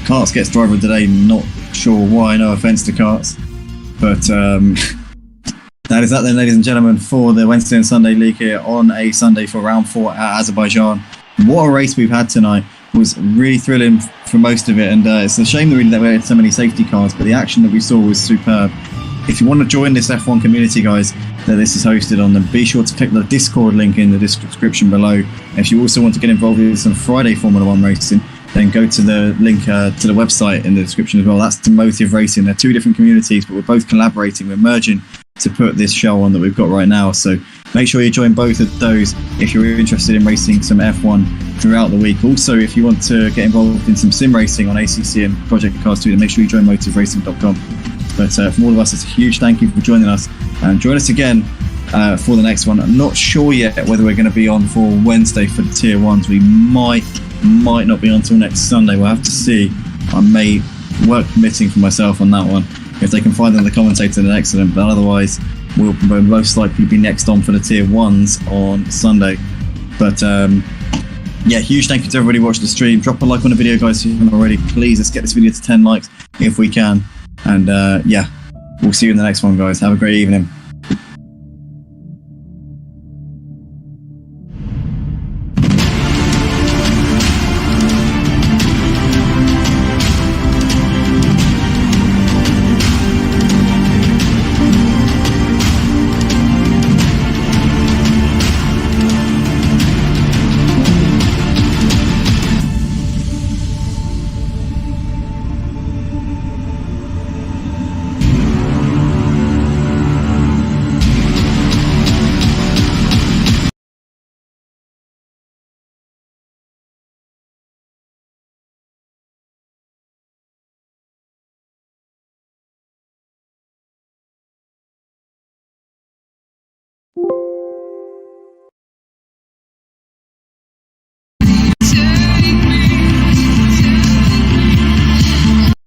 Karts gets driver of the day, not sure why, no offence to Karts, but that is that then, ladies and gentlemen, for the Wednesday and Sunday League here on a Sunday for round 4 at Azerbaijan. What a race we've had tonight. It was really thrilling for most of it, and it's a shame that we had so many safety cars, but the action that we saw was superb. If you want to join this F1 community, guys, that this is hosted on, then be sure to click the Discord link in the description below. If you also want to get involved with some Friday Formula 1 racing, then go to the link to the website in the description as well. That's the Motive Racing. They're two different communities, but we're both collaborating. We're merging to put this show on that we've got right now. So make sure you join both of those if you're interested in racing some F1 throughout the week. Also, if you want to get involved in some sim racing on ACC and Project Cars 2, then make sure you join motiveracing.com. But from all of us, it's a huge thank you for joining us. And join us again for the next one. I'm not sure yet whether we're going to be on for Wednesday for the Tier 1s. We might not be on until next Sunday. We'll have to see. I may work permitting for myself on that one. If they can find another commentator, then excellent. But otherwise, we'll most likely be next on for the Tier 1s on Sunday. But yeah, huge thank you to everybody watching the stream. Drop a like on the video, guys, if you haven't already. Please, let's get this video to 10 likes if we can. And yeah, we'll see you in the next one, guys. Have a great evening.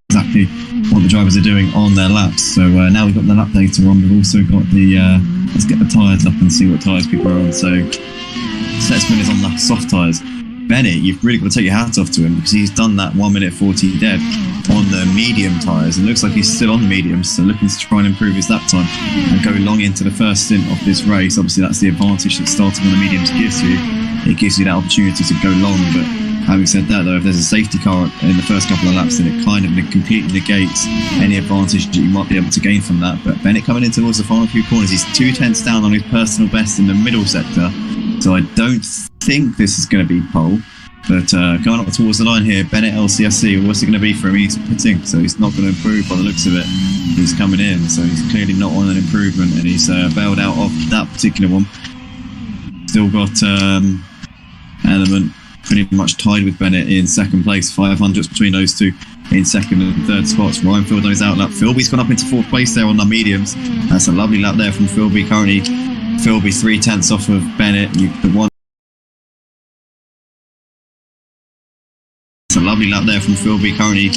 Exactly what the drivers are doing on their laps. So now we've got the lap data on, we've also got the let's get the tyres up and see what tyres people are on. So Stutzman is on the soft tyres. Bennett, you've really got to take your hat off to him, because he's done that 1 minute 40 dead on the medium tyres. It looks like he's still on the mediums, so looking to try and improve his lap time and go long into the first stint of this race. Obviously that's the advantage that starting on the mediums gives you. It gives you that opportunity to go long, but having said that though, if there's a safety car in the first couple of laps, then it kind of completely negates any advantage that you might be able to gain from that. But Bennett coming in towards the final few corners, he's 2/10 down on his personal best in the middle sector, so I don't think this is going to be pole. But going up towards the line here, Bennett LCSC, what's it going to be for him? He's pitting, so he's not going to improve by the looks of it. He's coming in, so he's clearly not on an improvement, and he's bailed out of that particular one. Still got Element pretty much tied with Bennett in second place, 500ths between those two in second and third spots. Ryan Field knows out lap. Philby's gone up into fourth place there on the mediums. That's a lovely lap there from Philby. Currently, Philby's 3/10 off of Bennett. It's a lovely lap there from Philby. Currently,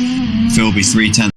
Philby's 3/10